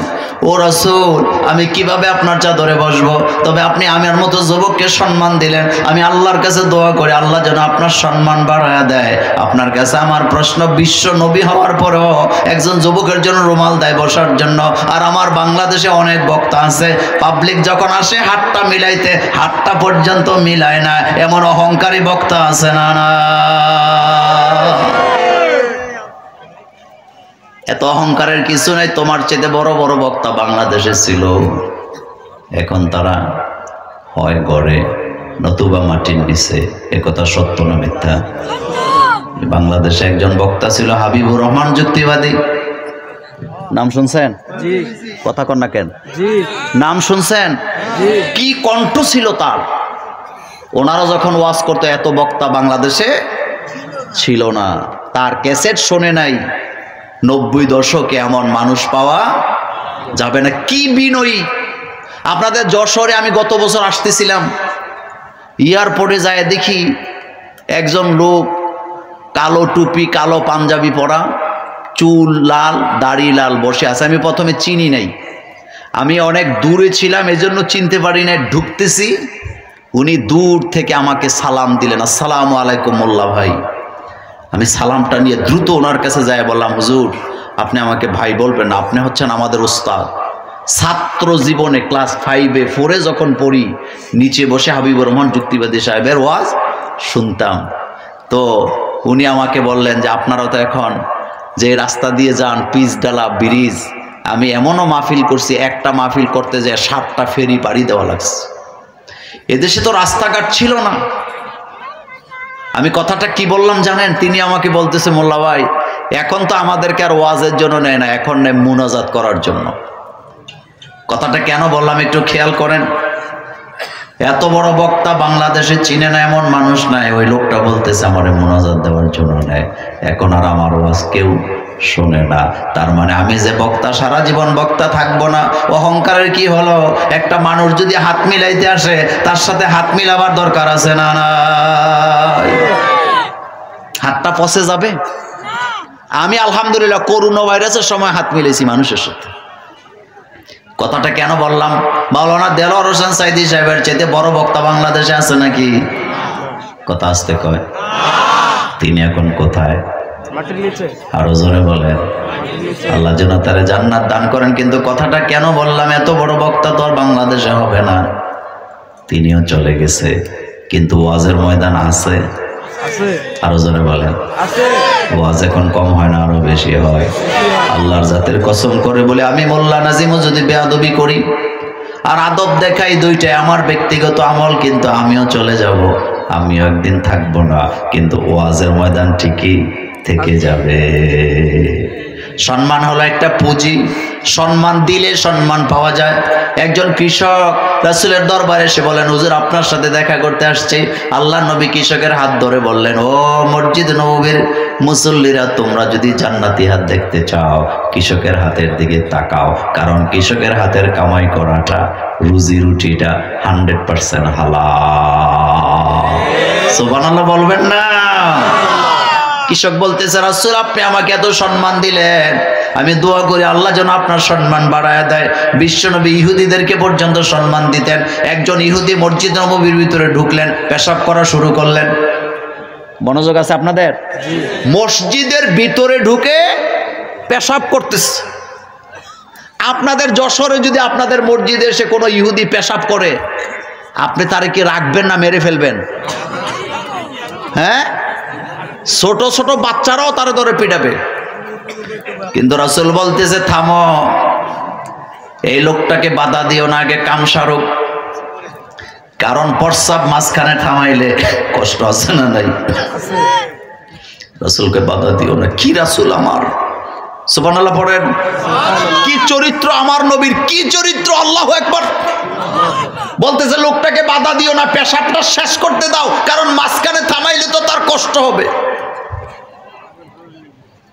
ও রাসূল, আমি কিভাবে আপনার চাদরে বসবো? তবে আপনি আমার মতো যুবককে সম্মান দিলেন, আমি আল্লাহর কাছে দোয়া করি আল্লাহ যেন আপনার সম্মান বাড়ায়া দেয়। আপনার কাছে আমার প্রশ্ন, বিশ্ব নবী হওয়ার পরেও একজন যুবকের জন্য রুমাল দেয় বসার জন্য। আর আমার বাংলাদেশে অনেক বক্তা আছে, পাবলিক যখন আসে হাতটা মিলাইতে, হাতটা পর্যন্ত মিলায় না, এমন অহংকারী বক্তা আছে না না? এত অহংকারের কিছু নাই। তোমার চেয়ে বড় বড় বক্তা বাংলাদেশে ছিল, এখন তারা হয় গড়ে নতুবা মাটির নিচে। একথা সত্য না মিথ্যা? বাংলাদেশে একজন বক্তা ছিল হাবিবুর রহমান, যুক্তিবাদী। নাম শুনছেন? জি। কথা কন না কেন? জি। নাম শুনছেন? জি। কি কণ্ঠ ছিল তার! ওনারা যখন ওয়াজ করতো, এত বক্তা বাংলাদেশে ছিল না। তার ক্যাসেট শোনে নাই। 90 দশকে এমন মানুষ পাওয়া যাবে না। কি বিনয়ী! আপনাদের যশোরে আমি গত বছর আসতেছিলাম, এয়ারপোর্টে যায় দেখি একজন লোক কালো টুপি, কালো পাঞ্জাবি পরা, চুল লাল, দাড়ি লাল, বসে আছে। আমি প্রথমে চিনি নাই, আমি অনেক দূরে ছিলাম, এজন্য চিনতে পারি না। ঢুকতেছি, উনি দূর থেকে আমাকে সালাম দিলেন, আসসালামু আলাইকুম মোল্লা ভাই। আমি সালামটা নিয়ে দ্রুত ওনার কাছে যাই, বললাম, হুজুর আপনি আমাকে ভাই বলবেন না, আপনি হচ্ছেন আমাদের উস্তাদ। ছাত্র জীবনে ক্লাস 5-এ 4-এ যখন পড়ি, নিচে বসে হাবিবুর রহমান যুক্তিবাদী সাহেবের ওয়াজ শুনতাম। তো উনি আমাকে বললেন যে আপনারা তো এখন যে রাস্তা দিয়ে যান, পিচডালা ব্রিজ, আমি এমনও মাহফিল করছি, একটা মাহফিল করতে যায় 7টা ফেরি পাড়ি দেওয়া লাগছে। এদেশে তো রাস্তাঘাট ছিল না। আমি কথাটা কি বললাম জানেন? তিনি আমাকে বলতেছে, মোল্লা ভাই এখন তো আমাদেরকে আর ওয়াজের জন্য নেয় না, এখন নেয় মুনাজাত করার জন্য। কথাটা কেন বললাম একটু খেয়াল করেন। এত বড় বক্তা বাংলাদেশে চিনে না এমন মানুষ নাই। ওই লোকটা বলতেছে আমার মুনাজাত দেওয়ার জন্য নেয়, এখন আর আমার ওয়াজ কেউ শোনে না। তার মানে আমি যে বক্তা, সারা জীবন বক্তা থাকবো না। অহংকারের কি হলো? একটা মানুষ যদি হাত মিলাইতে আসে, তার সাথে হাত মিলাবার দরকার আছে না? না, হাতটা পচে যাবে। আমি আলহামদুলিল্লাহ করোনা ভাইরাসের সময় হাত মিলেছি মানুষের সাথে, কথাটা কেন বললাম? মাওলানা দেলোয়ার হোসেন সাইদি সাহেবের চাইতে বড় বক্তা বাংলাদেশে আছে নাকি? কথা আসতে কয়। তিনি এখন কোথায়? আরো জোরে বলেন। আল্লাহ যেন তারে জান্নাত দান করেন। কিন্তু কথাটা কেন বললাম, এত বড় বক্তা তো আর বাংলাদেশে হবে না। তিনিও চলে গেছে, কিন্তু ওয়াজের ময়দান আছে। আরো জোরে বলেন। ওয়াজ এখন কম হয় না, আরো বেশি হয়। আল্লাহর জাতের কসম করে বলে, আমি মোল্লা নাজিমও যদি বেয়াদবি করি আর আদব দেখাই, দুইটাই আমার ব্যক্তিগত আমল, কিন্তু আমিও চলে যাব, আমিও একদিন থাকবো না, কিন্তু ওয়াজের ময়দান ঠিকই থেকে যাবে। সম্মান হলো একটা পুঁজি, সম্মান দিলে সম্মান পাওয়া যায়। একজন কৃষক রাসূলের দরবারে এসে বলেন, হুজুর আপনার সাথে দেখা করতে আসছে। আল্লাহ নবী কৃষকের হাত ধরে বললেন, ও মসজিদ নববীর মুসল্লিরা, তোমরা যদি জান্নাতি হাত দেখতে চাও, কৃষকের হাতের দিকে তাকাও, কারণ কৃষকের হাতের কামাই করাটা, রুজি রুটিটা 100% হালাল। সুবহানাল্লাহ বলবেন না? কৃষক বলতেছে, রাসূল আপনি আমাকে এত সম্মান দিলেন, আমি দোয়া করি আল্লাহ যেন আপনার সম্মান বাড়ায় দেয়। বিশ্বনবী ইহুদিদেরকে পর্যন্ত সম্মান দিতেন। একজন ইহুদি মসজিদ নববীর ভিতরে ঢুকলেন, পেশাব করা শুরু করলেন। মনোযোগ আছে আপনাদের? মসজিদের ভিতরে ঢুকে পেশাব করতেছে। আপনাদের যশোরে যদি আপনাদের মসজিদে এসে কোনো ইহুদি পেশাব করে, আপনি তারে কি রাখবেন না মেরে ফেলবেন? হ্যাঁ, ছোট ছোট বাচ্চারাও তারা ধরে পিটাবে। কিন্তু রাসূল বলতেছে, থামো, এই লোকটাকে বাধা দিও না, আগে কাম সারুক। কারণ প্রস্রাব মাঝখানে থামাইলে কষ্ট আছে না নাই? রাসূলকে বাধা দিও না। কি রাসূল আমার, সুবহানাল্লাহ পড়েন। কি চরিত্র আমার নবীর, কি চরিত্র! আল্লাহু আকবার। বলতেছে লোকটাকে বাধা দিও না, পেশাবটা শেষ করতে দাও, কারণ মাঝখানে থামাইলে তো তার কষ্ট হবে।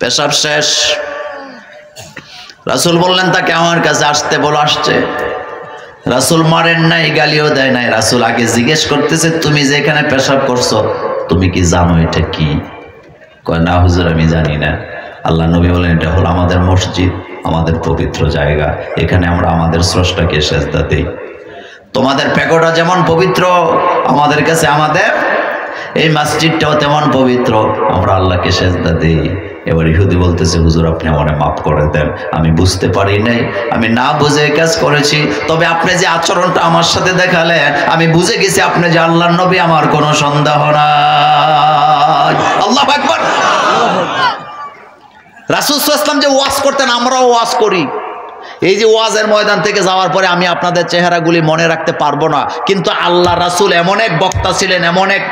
পেশাব শেষ। রাসূল বললেন তাকে আমার কাছে আসতে বলো। আসছে। রাসূল মারেন নাই, গালিও দেয় নাই। রাসূল আগে জিজ্ঞেস করতেছে, তুমি যে এখানে পেশাব করছো, তুমি কি জানো এটা কি? কয় না হুজুর, আমি জানি না। আল্লাহ নবী বলেন, এটা হলো আমাদের মসজিদ, আমাদের পবিত্র জায়গা, এখানে আমরা আমাদের স্রষ্টাকে সেজদা দেই। তোমাদের প্যাগোডা যেমন পবিত্র আমাদের কাছে, আমাদের এই মসজিদটাও তেমন পবিত্র, আমরা আল্লাহকে সেজদা দেই। এবার ইহুদি বলতেছে, হুজুর আপনি আমারে মাফ করে দেন, আমি বুঝতে পারি নাই, আমি না বুঝে কাজ করেছি। তবে আপনি যে আচরণটা আমার সাথে দেখালেন, আমি বুঝে গেছি আপনি যে আল্লাহর নবী, আমার কোনো সন্দেহ নাই। আল্লাহু আকবার। রাসূল সাল্লাল্লাহু আলাইহি ওয়াসাল্লাম যে ওয়াজ করতেন, আমরাও ওয়াজ করি। এই যে ওয়াজের ময়দান থেকে যাওয়ার পরে আমি আপনাদের চেহারাগুলি মনে রাখতে পারবো না, কিন্তু আল্লাহ রাসূল এমন এক বক্তা ছিলেন, এমন এক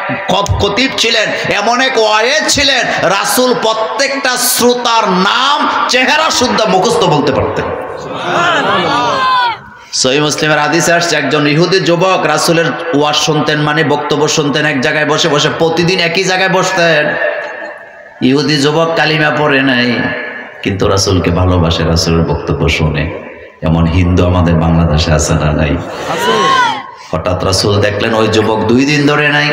খতিব ছিলেন, এমন এক ওয়াইজ ছিলেন, রাসূল প্রত্যেকটা শ্রোতার নাম, চেহারা শুদ্ধ মুখস্থ বলতে পারতেন। সহিহ মুসলিমের হাদিসে আসছে, একজন ইহুদি যুবক রাসূলের ওয়াজ শুনতেন, মানে বক্তব্য শুনতেন, এক জায়গায় বসে বসে প্রতিদিন একই জায়গায় বসতেন। ইহুদি যুবক কালিমা পড়ে নাই, কিন্তু রাসূলকে ভালোবাসে, রাসূলের বক্তব্য শুনে। এমন হিন্দু আমাদের বাংলাদেশে আছে না নাই? হঠাৎ রাসূল দেখলেন ওই যুবক 2 দিন ধরে নাই।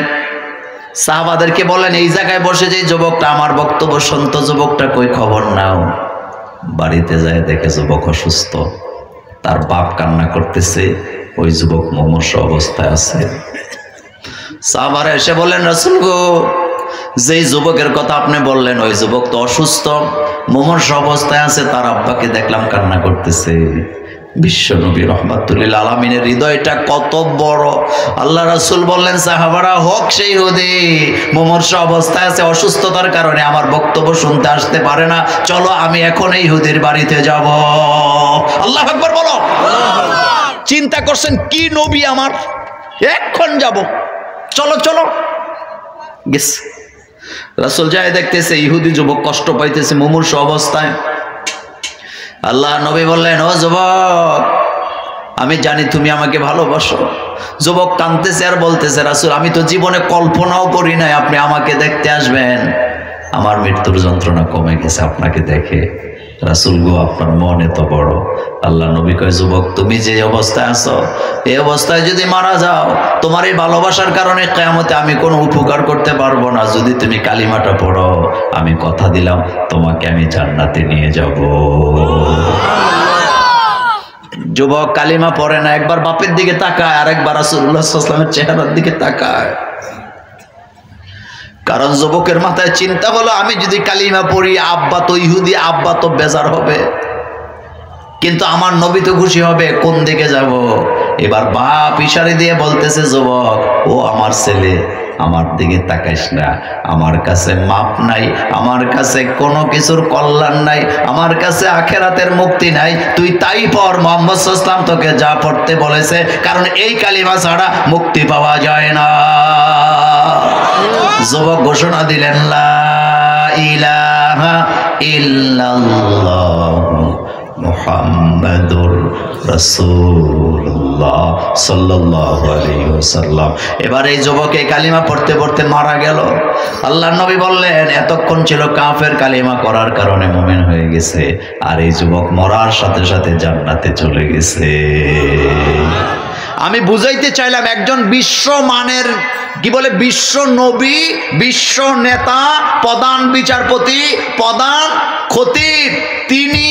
সাহাবাদেরকে বলেন, এই জায়গায় বসে যে যুবকটা আমার বক্তব্য শুনতো, যুবকটা কই, খবর নাও। বাড়িতে যায় দেখে যুবক অসুস্থ, তার বাপ কান্না করতেছে, ওই যুবক মুমূর্ষ অবস্থায় আছে। সাহাবারা এসে বলেন, রাসূল গো, যেই যুবকের কথা আপনি বললেন, ওই যুবক তো অসুস্থ, মুমূর্ষ অবস্থায় আছে, তার আব্বাকে দেখলাম কান্না করতেছে। বিশ্বনবী রাহমাতুল লিল আলামিনের হৃদয়টা কত বড়! আল্লাহ রাসূল বললেন, সাহাবারা, হোক সেই ইহুদি মুমূর্ষ অবস্থায় আছে, অসুস্থতার কারণে আমার বক্তব্য শুনতে আসতে পারে না, চলো আমি এখন এই ইহুদির বাড়িতে যাব। আল্লাহু আকবার বলো। চিন্তা করছেন কি নবী আমার, এখন যাব, চলো চলো। গেছে। রাসূল যায়, দেখতেছে ইহুদি যুবক কষ্ট পাইতেছে মুমূর্ষ অবস্থায়। আল্লাহ নবী বললেন, ও যুবক, আমি জানি তুমি আমাকে ভালোবাসো। যুবক কাঁদতেছে আর বলতেছে, রাসূল আমি তো জীবনে কল্পনাও করি নাই আপনি আমাকে দেখতে আসবেন, আমার মৃত্যুর যন্ত্রণা কমে গেছে আপনাকে দেখে। রাসূল গো, আপনার মন এত বড়। আল্লাহ নবী কয়, যুবক তুমি যে অবস্থায় আছো, এই অবস্থায় যদি মারা যাও, তোমার এই ভালোবাসার কারণে কিয়ামতে আমি কোনো উপকার করতে পারবো না। যদি তুমি কালিমাটা পড়ো, আমি কথা দিলাম তোমাকে আমি জান্নাতে নিয়ে যাব। যুবক কালিমা পড়ে না, একবার বাপের দিকে তাকায় আর একবার রাসূলুল্লাহ সাল্লাল্লাহু আলাইহি ওয়াসাল্লামের চেহারার দিকে তাকায়। কারণ যুবকের মাথায় চিন্তা হলো, আমি যদি কালিমা পড়ি আব্বা তো ইহুদি, আব্বা তো বেজার হবে, কিন্তু আমার নবী তো খুশি হবে, কোন দিকে যাব? এবার বাপ ইশারা দিয়ে বলতেছে, যুবক ও আমার ছেলে, আমার দিকে তাকাইস না, আমার কাছে মাপ নাই, আমার কাছে কোনো কিছুর কল্যাণ নাই, আমার কাছে আখেরাতের মুক্তি নাই, তুই তাই পড়, মুহাম্মদ সাল্লাল্লাহু আলাইহি ওয়াসাল্লাম তোকে যা পড়তে বলেছে, কারণ এই কালিমা ছাড়া মুক্তি পাওয়া যায় না। যুবক ঘোষণা দিলেন, লা ইলাহা ইল্লাল্লাহ মুহাম্মাদুর রাসূলুল্লাহ সাল্লাল্লাহু আলাইহি ওয়াসাল্লাম। এবার এই যুবক এই কালিমা পড়তে পড়তে মারা গেল। আল্লাহর নবী বললেন, এতক্ষণ ছিল কাফের, কালিমা করার কারণে মুমিন হয়ে গেছে, আর এই যুবক মরার সাথে সাথে জান্নাতে চলে গেছে। আমি বুঝাইতে চাইলাম, একজন বিশ্বমানের কি বলে বিশ্ব নবী, বিশ্ব নেতা, প্রধান বিচারপতি, প্রধান খতিব, তিনি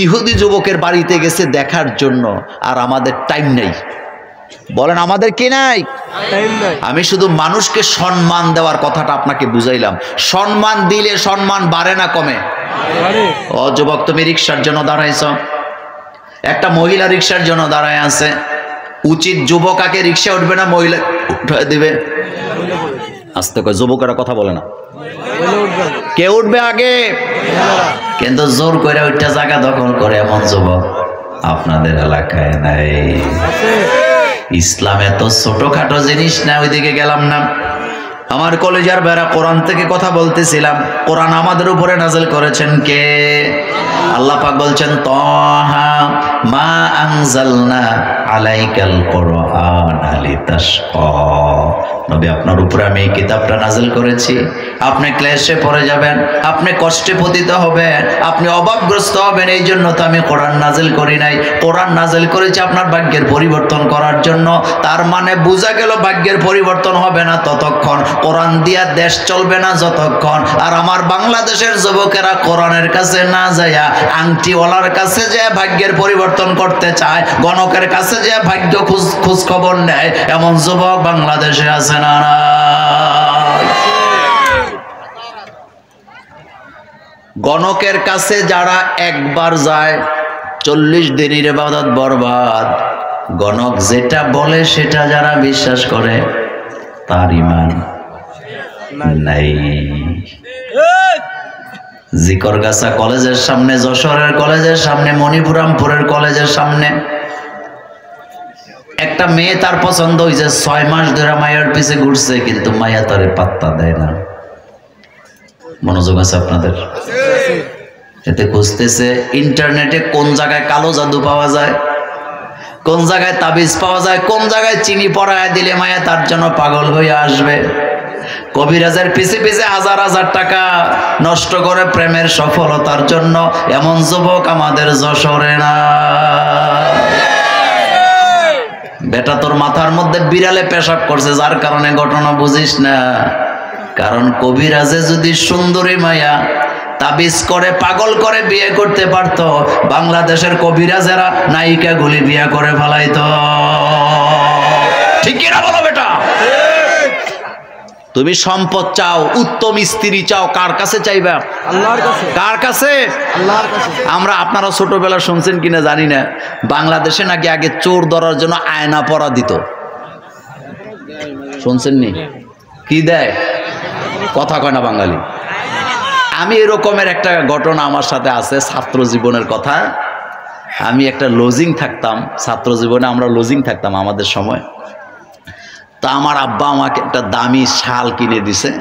ইহুদি যুবকের বাড়িতে গেছে দেখার জন্য, আর আমাদের টাইম নেই। বলেন আমাদের কি নাই? আমি শুধু মানুষকে সম্মান দেওয়ার কথাটা আপনাকে বুঝাইলাম। সম্মান দিলে সম্মান বাড়ে না কমে? ও যুবক, তুমি রিক্সার জন্য দাঁড়াইছ, একটা মহিলা রিক্সার জন্য দাঁড়ায় আছে, উচিত যুবক আগে রিক্সা উঠবে না মহিলা উঠে দিবে? আস্তে করে, যুবকেরা কথা বলে না, কে উঠবে আগে? কিন্তু জোর করে ওইটা জায়গা দখল করে এমন যুবক আপনাদের এলাকায় নাই। ইসলাম এত ছোটখাটো জিনিস না। ওইদিকে গেলাম না, আমার কলেজের বেড়া, কোরআন থেকে কথা বলতেছিলাম। কোরআন আমাদের উপরে নাযিল করেছেন কে? আল্লাহ পাক বলছেন, তাহা মা আনজালনা আলাইকাল কুরআনা লিতাশকা। নবী, আপনার উপরে আমি এই কিতাবটা নাযিল করেছি, আপনি ক্লেশে পড়ে যাবেন, আপনি কষ্টে পতিত হবেন, আপনি অভাবগ্রস্ত হবেন, এই জন্য তো আমি কোরআন নাযিল করি নাই। কোরআন নাযিল করেছি আপনার ভাগ্যের পরিবর্তন করার জন্য। তার মানে বোঝা গেল ভাগ্যের পরিবর্তন হবে না ততক্ষণ, কোরআন দিয়া দেশ চলবে না যতক্ষণ। আর আমার বাংলাদেশের যুবকেরা কোরআনের কাছে না যায়া আংটিওয়ালার কাছে যে ভাগ্যের পরিবর্তন করতে চায়, গণকের কাছে যে ভাগ্য খোঁজ খবর নেয়, এমন যুবক বাংলাদেশে আছে না? গণকের কাছে যারা একবার যায় 40 দিনের ইবাদত বরবাদ। গণক যেটা বলে সেটা যারা বিশ্বাস করে তার ঈমান নাই। জিকরগাছা কলেজের সামনে, যশোরের কলেজের সামনে, মণিপুরামপুরের কলেজের সামনে একটা মেয়ে তার পছন্দ হয়েছে, 6 মাস ধরে মায়ের পিছে ঘুরছে, কিন্তু মায়া তারে পাত্তা দেয় না। মনোযোগ আছে আপনাদের? এতে খুঁজতেছে ইন্টারনেটে কোন জায়গায় কালো জাদু পাওয়া যায়, কোন জায়গায় তাবিজ পাওয়া যায়, কোন জায়গায় চিনি পড়ায় দিলে মায়া তার জন্য পাগল হয়ে আসবে। কবিরাজের পিছে পিছে হাজার হাজার টাকা নষ্ট করে প্রেমের সফলতার জন্য। এমন যুবক আমাদের যশোরে না। বেটা, তোর মাথার মধ্যে বিড়ালে পেশাব করছে, যার কারণে ঘটনা বুঝিস না। কারণ কবিরাজে যদি সুন্দরী মায়া তাবিজ করে পাগল করে বিয়ে করতে পারতো, বাংলাদেশের কবিরাজেরা নায়িকাগুলি বিয়ে করে ফেলাইতো। ঠিক কিনা বলো বেটা? তুমি সম্পদ চাও, উত্তম স্ত্রী চাও, কার কাছে চাইবা? আল্লাহর কাছে। কার কাছে? আল্লাহর কাছে। আমরা, আপনারা ছোটবেলা শুনছেন কিনা জানি না, বাংলাদেশে নাকি আগে চোর ধরার জন্য আয়না পরা দিত। শুনছেননি? কি দেয়? কথা কয় না বাঙালি। আমি এরকমের একটা ঘটনা আমার সাথে আছে, ছাত্র জীবনের কথা। আমি একটা লজিং থাকতাম, ছাত্র জীবনে আমরা লজিং থাকতাম আমাদের সময়। তা আমার আব্বা আমাকে একটা দামি শাল কিনে দিছে।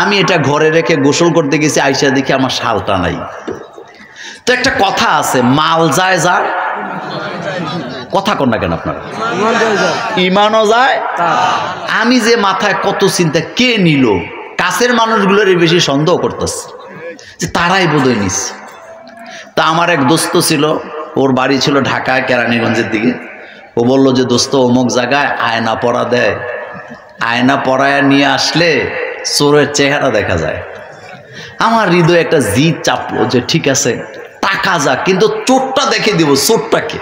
আমি এটা ঘরে রেখে গোসল করতে গেছি, আইসা দেখি আমার শালটা নাই। তো একটা কথা আছে, মাল যায় যার, কথা কন না কেন আপনারা? ইমানও যায়। আমি যে মাথায় কত চিন্তা, কে নিল? কাছের মানুষগুলোর বেশি সন্দেহ করতেছে যে তারাই বোধহয় নিস। তা আমার এক দোস্ত ছিল, ওর বাড়ি ছিল ঢাকা কেরানীগঞ্জের দিকে। ও বলল যে, দোস্ত অমুক জায়গায় আয়না পরা দেয়, আয়না পরায় নিয়ে আসলে চোরের চেহারা দেখা যায়। আমার হৃদয়ে একটা জিদ চাপলো যে ঠিক আছে, রাখা যাক, কিন্তু চোরটা দেখে দিব চোরটাকে।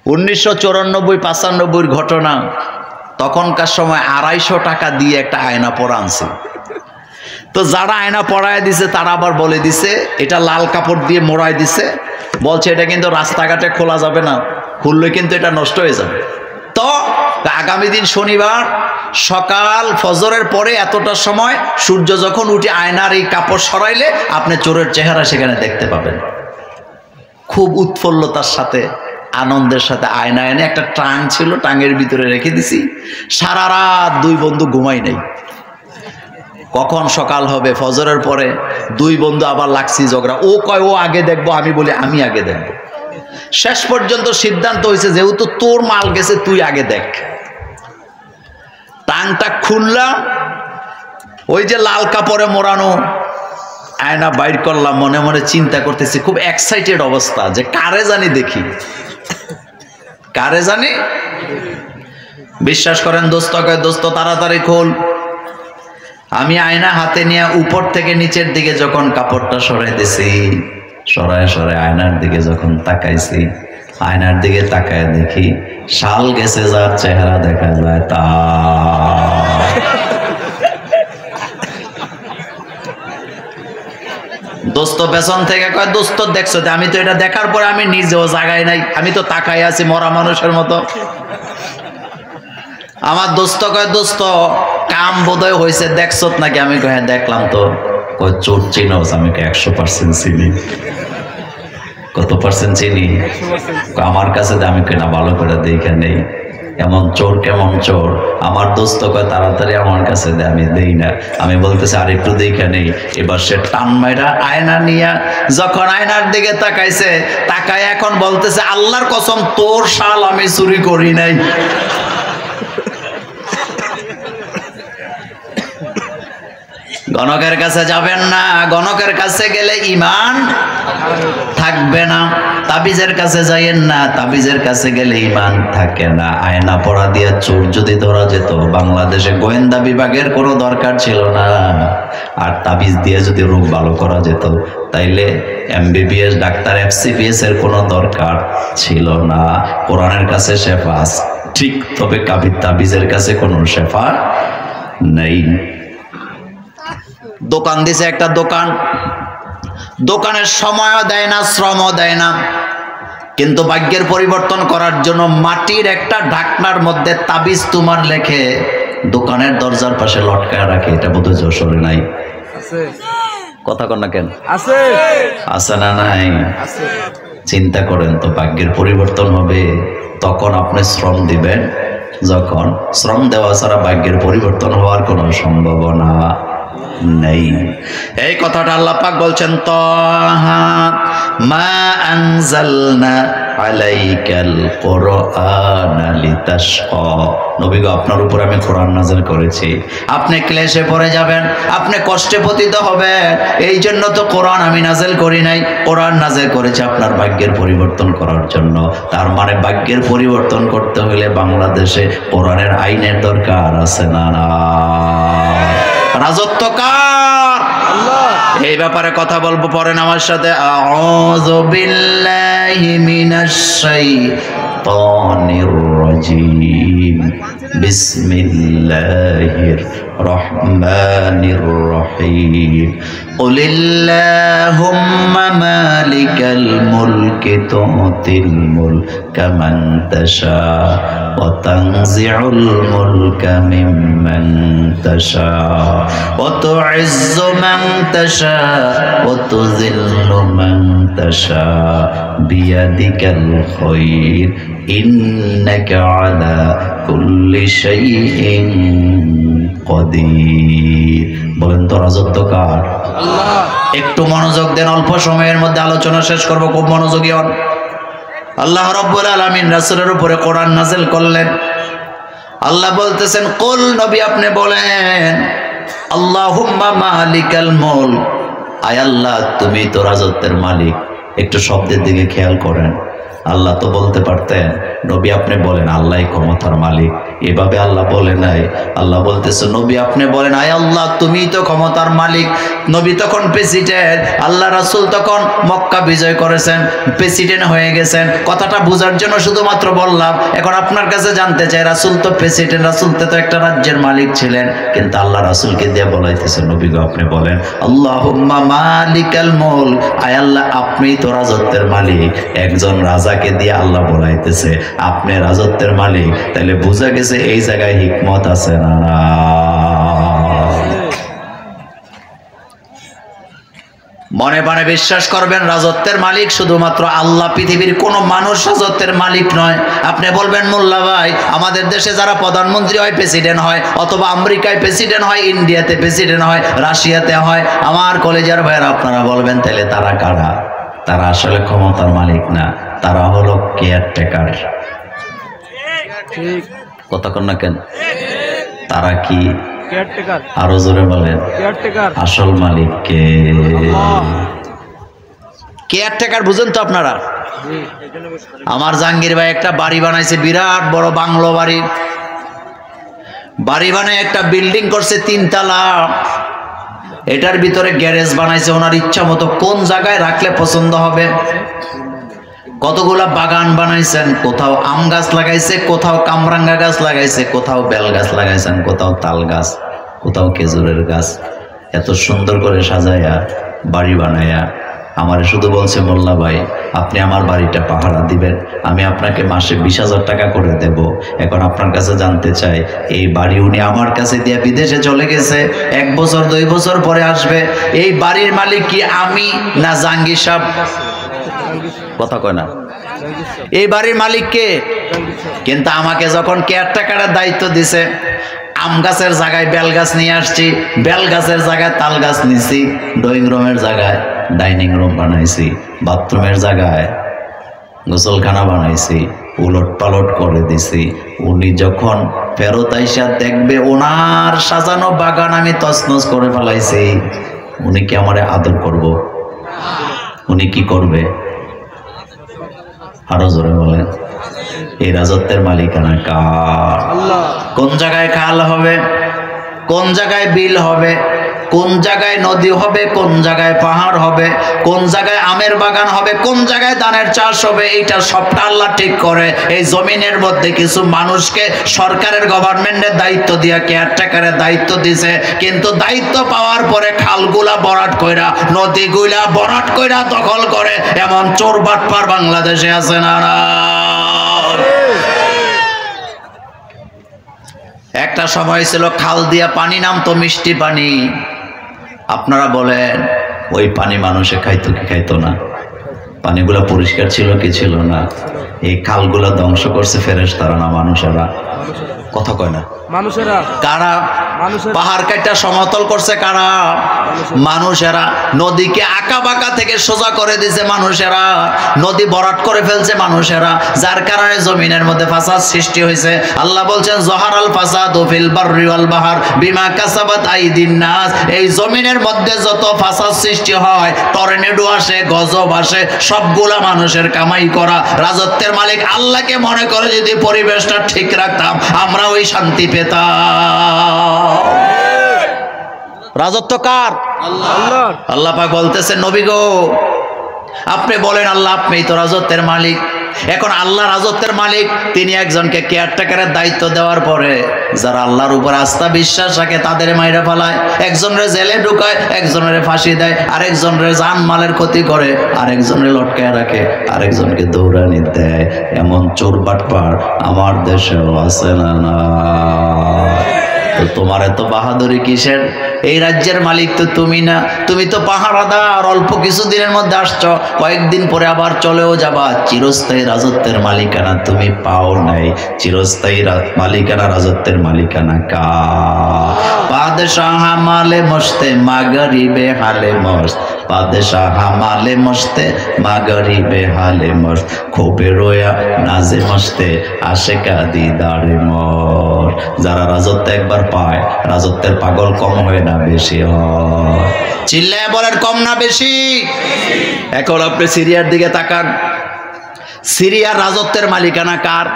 1994-95 ঘটনা। তখনকার সময় 250 টাকা দিয়ে একটা আয়না পরা আনছে। তো যারা আয়না পরায় দিছে তারা আবার বলে দিছে এটা লাল কাপড় দিয়ে মোড়ায় দিছে, বলছে এটা কিন্তু রাস্তাঘাটে খোলা যাবে না, খুললে কিন্তু এটা নষ্ট হয়ে যাবে। তো আগামী দিন শনিবার সকাল ফজরের পরে এতটার সময় সূর্য যখন উঠে আয়নার এই কাপড় সরাইলে আপনি চোরের চেহারা সেখানে দেখতে পাবেন। খুব উৎফুল্লতার সাথে আনন্দের সাথে আয়না এনে একটা টাং ছিল, টাঙের ভিতরে রেখে দিছি। সারা রাত দুই বন্ধু ঘুমাই নাই। কখন সকাল হবে ফজরের পরে দুই বন্ধু আবার লাগছি ঝগড়া। ও কয় ও আগে দেখবো, আমি বলি আমি আগে দেখবো। শেষ পর্যন্ত সিদ্ধান্ত হয়েছে যেহেতু তোর মাল গেছে তুই আগে দেখ। টাংটা খুললাম, ওই যে লাল কাপড়ে মোড়ানো আয়না বাইর করলাম, মনে মনে চিন্তা করতেছি, খুব এক্সাইটেড অবস্থা যে কারে জানি দেখি, কারে জানি। বিশ্বাস করেন দোস্ত কয় দোস্ত তাড়াতাড়ি খোল। আমি আয়না হাতে নিয়ে উপর থেকে নিচের দিকে যখন কাপড়টা সরাইতেছি, সরায় সরায় আয়নার দিকে যখন তাকাইছি, আয়নার দিকে তাকায় দেখি শাল গেছে যার চেহারা দেখা যায় তা। দোস্ত পেছন থেকে কয় দোস্ত দেখছো? আমি তো এটা দেখার পরে আমি নিজেও জাগায় নাই, আমি তো তাকাই আছি মরা মানুষের মতো। আমার দোস্ত কয় দোস্ত কাম বোধহয় হয়েছে, দেখছো নাকি? আমি কয় হ্যাঁ দেখলাম। তো কয় চোর চিনোস? আমি 100% চিনি। কত পার্সেন্ট চিনি? আমার কাছে আমি কেনা ভালো করে দেখে নেই এমন চোর কেমন চোর। আমার দোস্ত কয় তাড়াতাড়ি আমার কাছে দে, আমি দেই না। আমি বলতেছি আর একটু দেখে নেই। এবার সে টান মাইরা আয়না নিয়া যখন আয়নার দিকে তাকাইছে, তাকায় এখন বলতেছে আল্লাহর কসম তোর শাল আমি চুরি করি নাই। গণকের কাছে যাবেন না, গণকের কাছে গেলে ঈমান থাকবে না। তাবিজের কাছে যাইয়েন না, তাবিজের কাছে গেলে ঈমান থাকে না। আয়না পড়া দিয়ে চোর যদি ধরা যেত, বাংলাদেশে গোয়েন্দা বিভাগের কোনো দরকার ছিল না। আর তাবিজ দিয়ে যদি রোগ ভালো করা যেত, তাইলে MBBS ডাক্তার FCPS এর কোনো দরকার ছিল না। কোরআনের কাছে শেফা ঠিক, তবে তাবিজের কাছে কোনো শেফা নেই। দোকান দিছে একটা দোকান, দোকানের সময়ও দেয় না, শ্রমও দেয় না, কিন্তু ভাগ্যের পরিবর্তন করার জন্য মাটির একটা ঢাকনার মধ্যে তাবিজ তোমার লেখে দোকানের দরজার পাশে লটকায় রাখে। এটা বোধহয় যশোরে নাই? কথা কন না কেন? আছে, আছে না নাই? চিন্তা করেন তো, ভাগ্যের পরিবর্তন হবে তখন আপনি শ্রম দিবেন যখন। শ্রম দেওয়া ছাড়া ভাগ্যের পরিবর্তন হওয়ার কোনো সম্ভাবনা নেই। এই কথাটা আল্লাহ পাক বলছেন তাহা মা আনজালনা আলাইকাল কুরআনা লিতাশকা। নবী গো আপনার উপর আমি কোরআন নাযিল করেছি, আপনি ক্লেশে পড়ে যাবেন, আপনি কষ্টে পতিত হবেন, এই জন্য তো কোরআন আমি নাযিল করি নাই। কোরআন নাযিল করেছি আপনার ভাগ্যের পরিবর্তন করার জন্য। তার মানে ভাগ্যের পরিবর্তন করতে হলে বাংলাদেশে কোরআনের আইনের দরকার আছে না? না। রাজত্ব কার? আল্লাহ। এই ব্যাপারে কথা বলবো, পড়েন আমার সাথে আউযু বিল্লাহি মিনাশ শাইতানির রাজিম বিসমিল্লাহির রহমানির রহিম কুলিল্লাহুম্মা মালিকাল মুলকি তুতিল মুলকা মান তাশা ওয়া তানজিউল মুলকা মিম্মান তাশা ওয়া তুইজ্জু মান তাশা ওয়া তুযিল্লু মান তাশা বিয়াদিকাল খায়র ইন্নাকা আলা কুল্লি শাইইন কদির। বলেন তো রাজত্ব কার? আল্লাহ। একটু মনোযোগ দেন, অল্প সময়ের মধ্যে আলোচনা শেষ করব, খুব মনোযোগী হন। আল্লাহ রাব্বুল আলামিন রাসূলের উপরে কোরআন নাযিল করলেন। আল্লাহ বলতেছেন কুল, নবী আপনি বলেন আল্লাহুম্মা মালিকাল মুলক, আয় আল্লাহ তুমি তো রাজত্বের মালিক। একটু শব্দের দিকে খেয়াল করেন। আল্লাহ তো বলতে পারতেন নবী আপনি বলেন আল্লাহই ক্ষমতার মালিক, এভাবে আল্লাহ বলে নাই। আল্লাহ বলতেছে নবী আপনি বলেন, আয় আল্লাহ তুমি তো ক্ষমতার মালিক। নবী তখন প্রেসিডেন্ট, আল্লাহ রাসূল তখন মক্কা বিজয় করেছেন, প্রেসিডেন্ট হয়ে গেছেন। কথাটা বোঝার জন্য শুধুমাত্র বললাম। এখন আপনার কাছে জানতে চাই, রাসূল তো প্রেসিডেন্ট, রাসূল তো একটা রাজ্যের মালিক ছিলেন, কিন্তু আল্লাহ রাসূলকে দিয়ে বলাইতেছে নবী গো আপনি বলেন আল্লাহুম্মা মালিকাল মুলক, আয় আল্লাহ আপনি তো রাজত্বের মালিক। একজন রাজাকে দিয়ে আল্লাহ বলাইতেছে আপনি রাজত্বের মালিক, তাহলে বোঝা গেছে এই জায়গায় হিকমত আছে না? মনে মনে বিশ্বাস করবেন রাজত্বের মালিক শুধুমাত্র আল্লাহ, পৃথিবীর কোনো মানুষ রাজত্বের মালিক নয়। আপনি বলবেন মোল্লা ভাই আমাদের দেশে যারা প্রধানমন্ত্রী হয়, প্রেসিডেন্ট হয়, অথবা আমেরিকায় প্রেসিডেন্ট হয়, ইন্ডিয়াতে প্রেসিডেন্ট হয়, রাশিয়াতে হয়, আমার কলেজের ভাইয়েরা আপনারা বলবেন তাহলে তারা কারা? তারা আসলে ক্ষমতার মালিক না, তারা হলো কেয়ারটেকার। কথা কন না কেন? তারা কি? আরো জোরে বলেন। আসল মালিক কে? কেয়ারটেকার বুঝেন তো আপনারা? আমার জাহাঙ্গীর ভাই একটা বাড়ি বানাইছে, বিরাট বড় বাংলো বাড়ি। বাড়ি বানায় একটা বিল্ডিং করছে 3 তলা। এটার ভিতরে গ্যারেজ বানাইছে। ওনার ইচ্ছা মতো কোন জায়গায় রাখলে পছন্দ হবে। কতগুলা বাগান বানাইছেন, কোথাও আম গাছ লাগাইছে, কোথাও কামরাঙ্গা গাছ লাগাইছে, কোথাও বেল গাছ লাগাইছেন, কোথাও তাল গাছ, কোথাও খেজুরের গাছ। এত সুন্দর করে সাজায়া বাড়ি বানায়া আমার শুধু বলছে মোল্লা ভাই আপনি আমার বাড়িটা পাহারা দিবেন, আমি আপনাকে মাসে 20,000 টাকা করে দেব। এখন আপনার কাছে জানতে চাই এই বাড়ি উনি আমার কাছে দিয়ে বিদেশে চলে গেছে, 1 বছর 2 বছর পরে আসবে। এই বাড়ির মালিক কি আমি না জাহাঙ্গীর সাহেব? কথা কয় না। এই বাড়ির মালিক কে? কিন্তু আমাকে যখন কেয়ারটেকারের দায়িত্ব দিছে, আম গাছের জায়গায় বেল গাছ নিয়ে আসছি, বেল গাছের জায়গায় তাল গাছ নিছি, ড্রয়িং রুমের জায়গায় ডাইনিং রুম বানাইছি, বাথরুমের জায়গায় গোসলখানা বানাইছি, উলট পালট করে দিছি। উনি যখন ফেরত আইসা দেখবে ওনার সাজানো বাগান আমি তছনছ করে ফেলাইছি, উনি কি আমারে আদর করব? উনি কি করবে? আরো জোরে বলেন। এই রাজত্বের মালিকানা কার? কোন জায়গায় খাল হবে, কোন জায়গায় বিল হবে, কোন জায়গায় নদী হবে, কোন জায়গায় পাহাড় হবে, কোন জায়গায় আমের বাগান হবে, কোন জায়গায় ধানের চাষ হবে, এইটা সবটা আল্লাহ ঠিক করে। এই জমিনের মধ্যে কিছু মানুষকে সরকারের গভর্নমেন্টের দায়িত্ব দিয়া কেয়ারটেকারের দায়িত্ব দিছে, কিন্তু দায়িত্ব পাওয়ার পরে খালগুলা ভরাট কইরা, নদীগুলা ভরাট কইরা দখল করে এমন চোর বাটপার বাংলাদেশে আছে না? একটা সময় ছিল খাল দিয়া পানি নামতো মিষ্টি পানি। আপনারা বলেন ওই পানি মানুষে খাইতো কি খাইতো না? পানিগুলা পরিষ্কার ছিল কি ছিল না? এই খালগুলা ধ্বংস করছে ফেরেশতারা না মানুষেরা? কথা কয় না। মানুষেরা। কারা? পাহাড় কাটা সমতল করছে কারা? মানুষেরা। নদীকে আঁকা বাঁকা থেকে সোজা করে দিয়েছে মানুষেরা, নদী ভরাট করে ফেলছে মানুষেরা, যার কারণে জমিনের মধ্যে ফাসাদ সৃষ্টি হয়েছে। আল্লাহ বলছেন জহারাল ফাসাদু ফিল বাররি ওয়াল বাহর বিমা কাসাবাত আইদিন নাস। এই জমিনের মধ্যে যত ফাসাদ সৃষ্টি হয়, টর্নেডো আসে, গজব আসে, সবগুলা মানুষের কামাই করা। রাজত্বের মালিক আল্লাহকে মনে করে যদি পরিবেশটা ঠিক রাখতাম, আমরা ওই শান্তি পেতাম। রাজত্ব কার? আল্লাহর। আল্লাহ পাক বলতেছেন নবী গো আপনি বলেন আল্লাহ আপনি তো রাজত্বের মালিক। এখন আল্লাহ রাজত্বের মালিক, তিনি একজনকে কেয়ারটেকারের দায়িত্ব দেওয়ার পরে যারা আল্লাহর উপর আস্থা বিশ্বাস রাখে তাদের মাইরা ফেলায়, একজনের জেলে ঢুকায়, একজনের ফাঁসি দেয়, আরেকজনের জান মালের ক্ষতি করে, আরেকজনের লটকায় রাখে, আরেকজনকে দৌড়ানি দেয়। এমন চোর বাটপার আমার দেশেও আছে না? তো তোমার এত বাহাদুরি কিসের? এই রাজ্যের মালিক তো তুমি না, তুমি তো পাহারাদার, অল্প কিছুদিনের মধ্যে আসছো, কয়েকদিন পরে আবার চলেও যাবা। চিরস্থায়ী রাজত্বের মালিকানা তুমি পাও নাই। চিরস্থায়ী মালিকানা, রাজত্বের মালিকানা কার? বাদশাহ মালে মস্তে মাগরিবে হালে মস্ত, বাদশাহ মালে মস্তে মাগরিবে হালে মস্ত, খোপে রোয়া নাজে মস্তে আশেকা দিদারে মর। যারা রাজত্ব একবার পায়, রাজত্বের পাগল কম হয় না বেশি হয়? চিল্লায় বলেন কম না বেশি? এখন আপনি সিরিয়ার দিকে তাকান, সিরিয়ার রাজত্বের মালিকানা কার?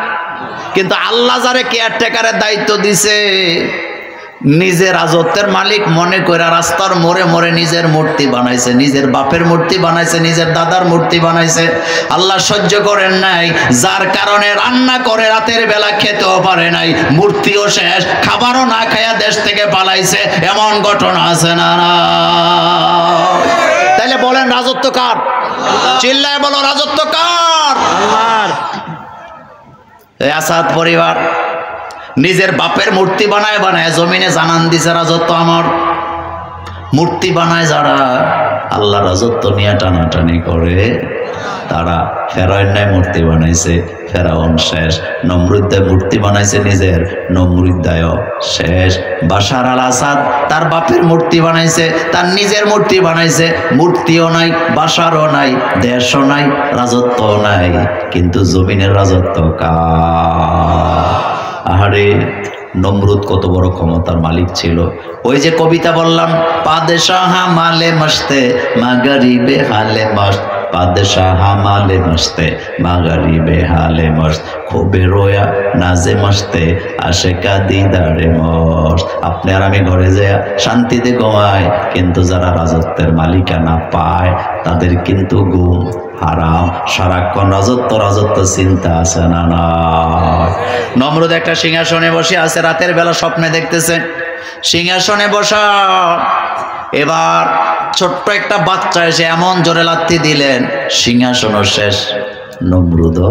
কিন্তু আল্লাহ যারে কেয়ারটেকারের দায়িত্ব দিছে, নিজে রাজত্বের মালিক মনে করে রাস্তার মোড়ে মোড়ে নিজের মূর্তি বানাইছে, নিজের বাপের মূর্তি বানাইছে, নিজের দাদার মূর্তি বানাইছে। আল্লাহ সহ্য করেন নাই, যার কারণে রান্না করে রাতের বেলা খেতেও পারে নাই, মূর্তিও শেষ, খাবারও না খায়া দেশ থেকে পালাইছে। এমন ঘটনা আছে না? তাইলে বলেন রাজত্ব কার? চিল্লায় বলো রাজত্ব কার? আল্লাহর। এই আসাদ পরিবার নিজের বাপের মূর্তি বানায় বানায় জমিনে জানান দিছে রাজত্ব আমার। মূর্তি বানায় যারা আল্লাহ রাজত্ব নিয়ে টানাটানি করে, তারা ফেরাউন নাই মূর্তি বানাইছে, ফেরাউন শেষ। নমরুদ্দায় মূর্তি বানাইছে নিজের, নমরুদ্দায় শেষ। বাশার আল আসাদ তার বাপের মূর্তি বানাইছে, তার নিজের মূর্তি বানাইছে, মূর্তিও নাই, বাশারও নাই, দেশও নাই, রাজত্বও নাই, কিন্তু জমিনের রাজত্ব কার? আহারে, নমরুদ কত বড় ক্ষমতার মালিক ছিল। ওই যে কবিতা বললাম, পাদেশাহ মালে মস্তে মাগরিবে হালে মস্ত, পাদেশাহ মালে মস্তে মাগরিবে হালে মস্ত, খুবে রোয়া নাজে মস্তে আশেকা দিদারে মস্ত। আপনি আর আমি ঘরে যায় শান্তিতে ঘুমায়, কিন্তু যারা রাজত্বের মালিকানা পায় তাদের কিন্তু ঘুম হারাম। সারাক্ষণ রাজত্ব রাজত্ব চিন্তা আছে না? না। নমরুদ একটা সিংহাসনে বসে আছে, রাতের বেলা স্বপ্নে দেখতেছে সিংহাসনে বসা। এবার ছোট্ট একটা বাচ্চা এসে এমন জোরে লাথি দিলেন, সিংহাসনও শেষ, নমরুদও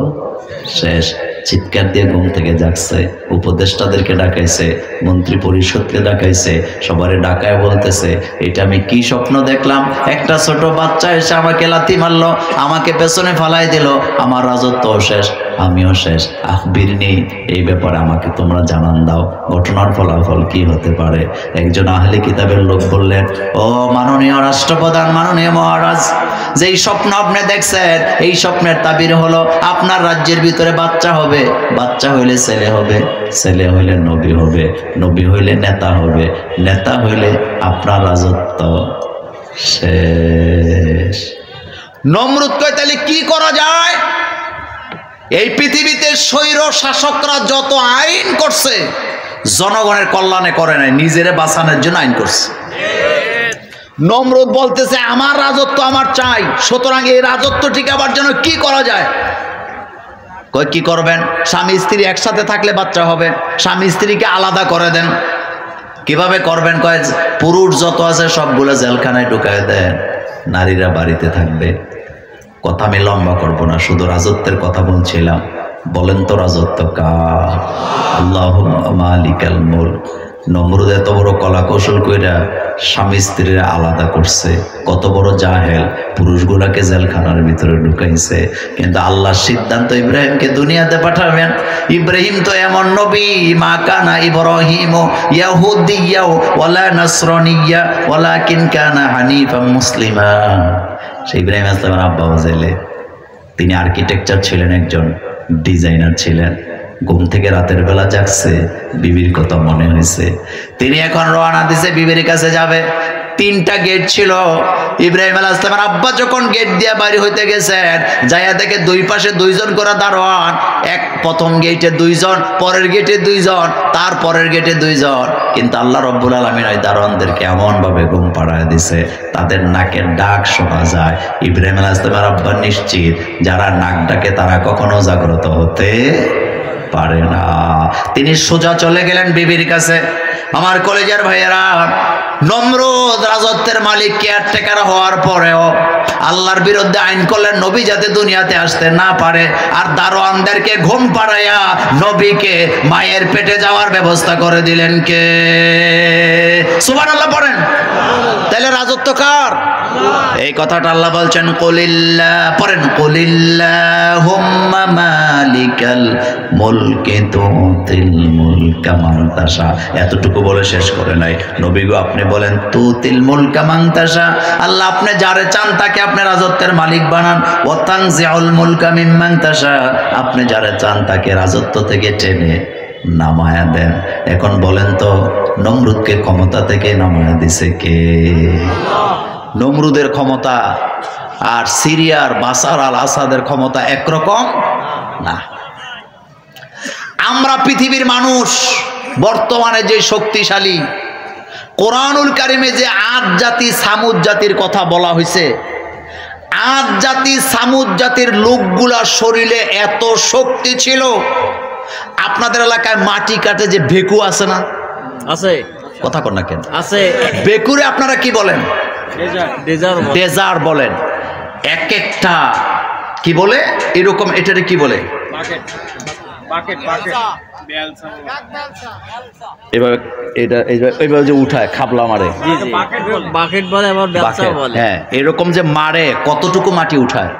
শেষ। চিৎকার দিয়ে ঘুম থেকে জাগছে, উপদেষ্টাদেরকে ডাকাইছে, মন্ত্রী পরিষদকে ডাকাইছে, সবারে ডাকায় বলতেছে, এটা আমি কি স্বপ্ন দেখলাম? একটা ছোট বাচ্চা এসে আমাকে লাথি মারলো, আমাকে পেছনে ফালাই দিল, আমার রাজত্ব শেষ, আমিও শেষ। আখবিরনি, এই ব্যাপারে আমাকে তোমরা জানান দাও, ঘটনার ফলাফল কি হতে পারে? একজন আহলে কিতাবের লোক বললেন, ও মাননীয় রাষ্ট্রপ্রধান, মাননীয় মহারাজ, যেই স্বপ্ন আপনি দেখছেন, এই স্বপ্নের তাবির হলো আপনার রাজ্যের ভিতরে বাচ্চা হবে, বাচ্চা হইলে ছেলে হবে, ছেলে হইলে নবী হবে, নবী হইলে নেতা হবে, নেতা হইলে আপনার রাজত্ব শেষ। নমরুদ কয়, তাহলে কি করা যায়? এই পৃথিবীতে স্বৈর শাসকরা যত আইন করছে জনগণের কল্যাণে করে নাই, নিজেরে বাঁচানোর জন্য আইন করছে। নমরুদ বলতেছে, আমার রাজত্ব আমার চাই, সুতরাং এই রাজত্ব টিকাবার জন্য কি করা যায়? কয়, কি করবেন? স্বামী স্ত্রী একসাথে থাকলে বাচ্চা হবে, স্বামী স্ত্রীকে আলাদা করে দেন। কিভাবে করবেন? কয়, পুরুষ যত আছে সবগুলো জেলখানায় ঢুকায় দেন, নারীরা বাড়িতে থাকবে। কথা আমি লম্বা করবো না, শুধু রাজত্বের কথা বলছিলাম। বলেন তো রাজত্ব কার? আল্লাহুম্মা মালিকাল মুলক। নমরুদ এত বড় কলা কৌশল কইরা স্বামী স্ত্রীরা আলাদা করছে, কত বড় জাহেল, পুরুষগুলাকে জেলখানার ভিতরে ঢুকাইছে। কিন্তু আল্লাহর সিদ্ধান্ত ইব্রাহিমকে দুনিয়াতে পাঠাবেন। ইব্রাহিম তো এমন নবী, মা কানা ইব্রাহিম ইয়াহুদিয়্যা ওয়ালা নাসরানিয়্যা ওয়ালাকিন কানা হানিফাম মুসলিমা। সেই ইব্রাহিম আসলামের আব্বা জেলে, তিনি আর্কিটেকচার ছিলেন, একজন ডিজাইনার ছিলেন। ঘুম থেকে রাতের বেলা জাগছে, বিবির কথা মনে হয়েছে, তিনি এখন রওনা দিছে, বিবির কাছে যাবে। 3টা গেট ছিল। ইব্রাহিম আলাইহিস সালামের আব্বা যখন গেট দিয়ে বাইরে হইতে গেছেন, যাইয়া দেখে দুই পাশে 2 জন করে দারোয়ান, এক প্রথম গেটে 2 জন, পরের গেটে 2 জন, তার পরের গেটে 2 জন। কিন্তু আল্লাহ রব্বুল আলামিন ওই দারোয়ানদেরকে এমন ভাবে ঘুম পাড়ায় দিছে, তাদের নাকের ডাক শোনা যায়। ইব্রাহিম আলাইহিস সালামের আব্বা নিশ্চিত, যারা নাক ডাকে তারা কখনো জাগ্রত হতে পারে না। তিনি সোজা চলে গেলেন বিবির কাছে। আমার কলেজের ভাইয়েরা, নমরুদ রাজত্বের মালিক, কেয়ারটেকার হওয়ার পরেও আল্লাহর বিরুদ্ধে আইন করলেন নবী যাতে দুনিয়াতে আসতে না পারে, আর দারোয়ানদেরকে ঘুম পাড়াইয়া নবীকে মায়ের পেটে যাওয়ার ব্যবস্থা করে দিলেন কে? সুবহানাল্লাহ পড়েন। তাহলে রাজত্ব কার? এই কথাটা আল্লাহ বলছেন, কুলিল্লাহ, পড়েন, কুলিল্লাহুম্মা মালিকাল মুলকি তুতিল মুলকা মান তাশা। এতটুকু বলে শেষ করে নাই। নবী গো, আপনি বলেন, তুতিল মুলকা মান তাশা, আল্লাহ আপনি যারে চান তাকে আপনি রাজত্বের মালিক বানান। ওয়া তানজিউল মুলকা মিম্মান তাশা, আপনি যারে চান তাকে রাজত্ব থেকে টেনে নামায়া দেন। এখন বলেন তো, নমরুদকে ক্ষমতা থেকে নামায়া দিছে কে? নমরুদের ক্ষমতা আর সিরিয়ার বাশার আল আসাদের ক্ষমতা একরকম না। আমরা পৃথিবীর মানুষ বর্তমানে যে শক্তিশালী, কোরআনুল কারিমে যে আদ জাতি সামুদ জাতির কথা বলা হয়েছে, আদ জাতি সামুদ জাতির লোকগুলার শরীরে এত শক্তি ছিল। আপনাদের এলাকায় মাটি কাটে যে ভেকু আছে না? আছে, কথা কন না কেন? আছে। বেকুরে আপনারা কি বলেন? ডেজার বলেন। এক একটা কি বলে এরকম, এটারে কি বলে? এবার এটা এইভাবে যে উঠায় খাবলা মারে, বাকেট বলে, আবার বেলচা বলে। হ্যাঁ, এরকম যে মারে, কতটুকু মাটি উঠায়।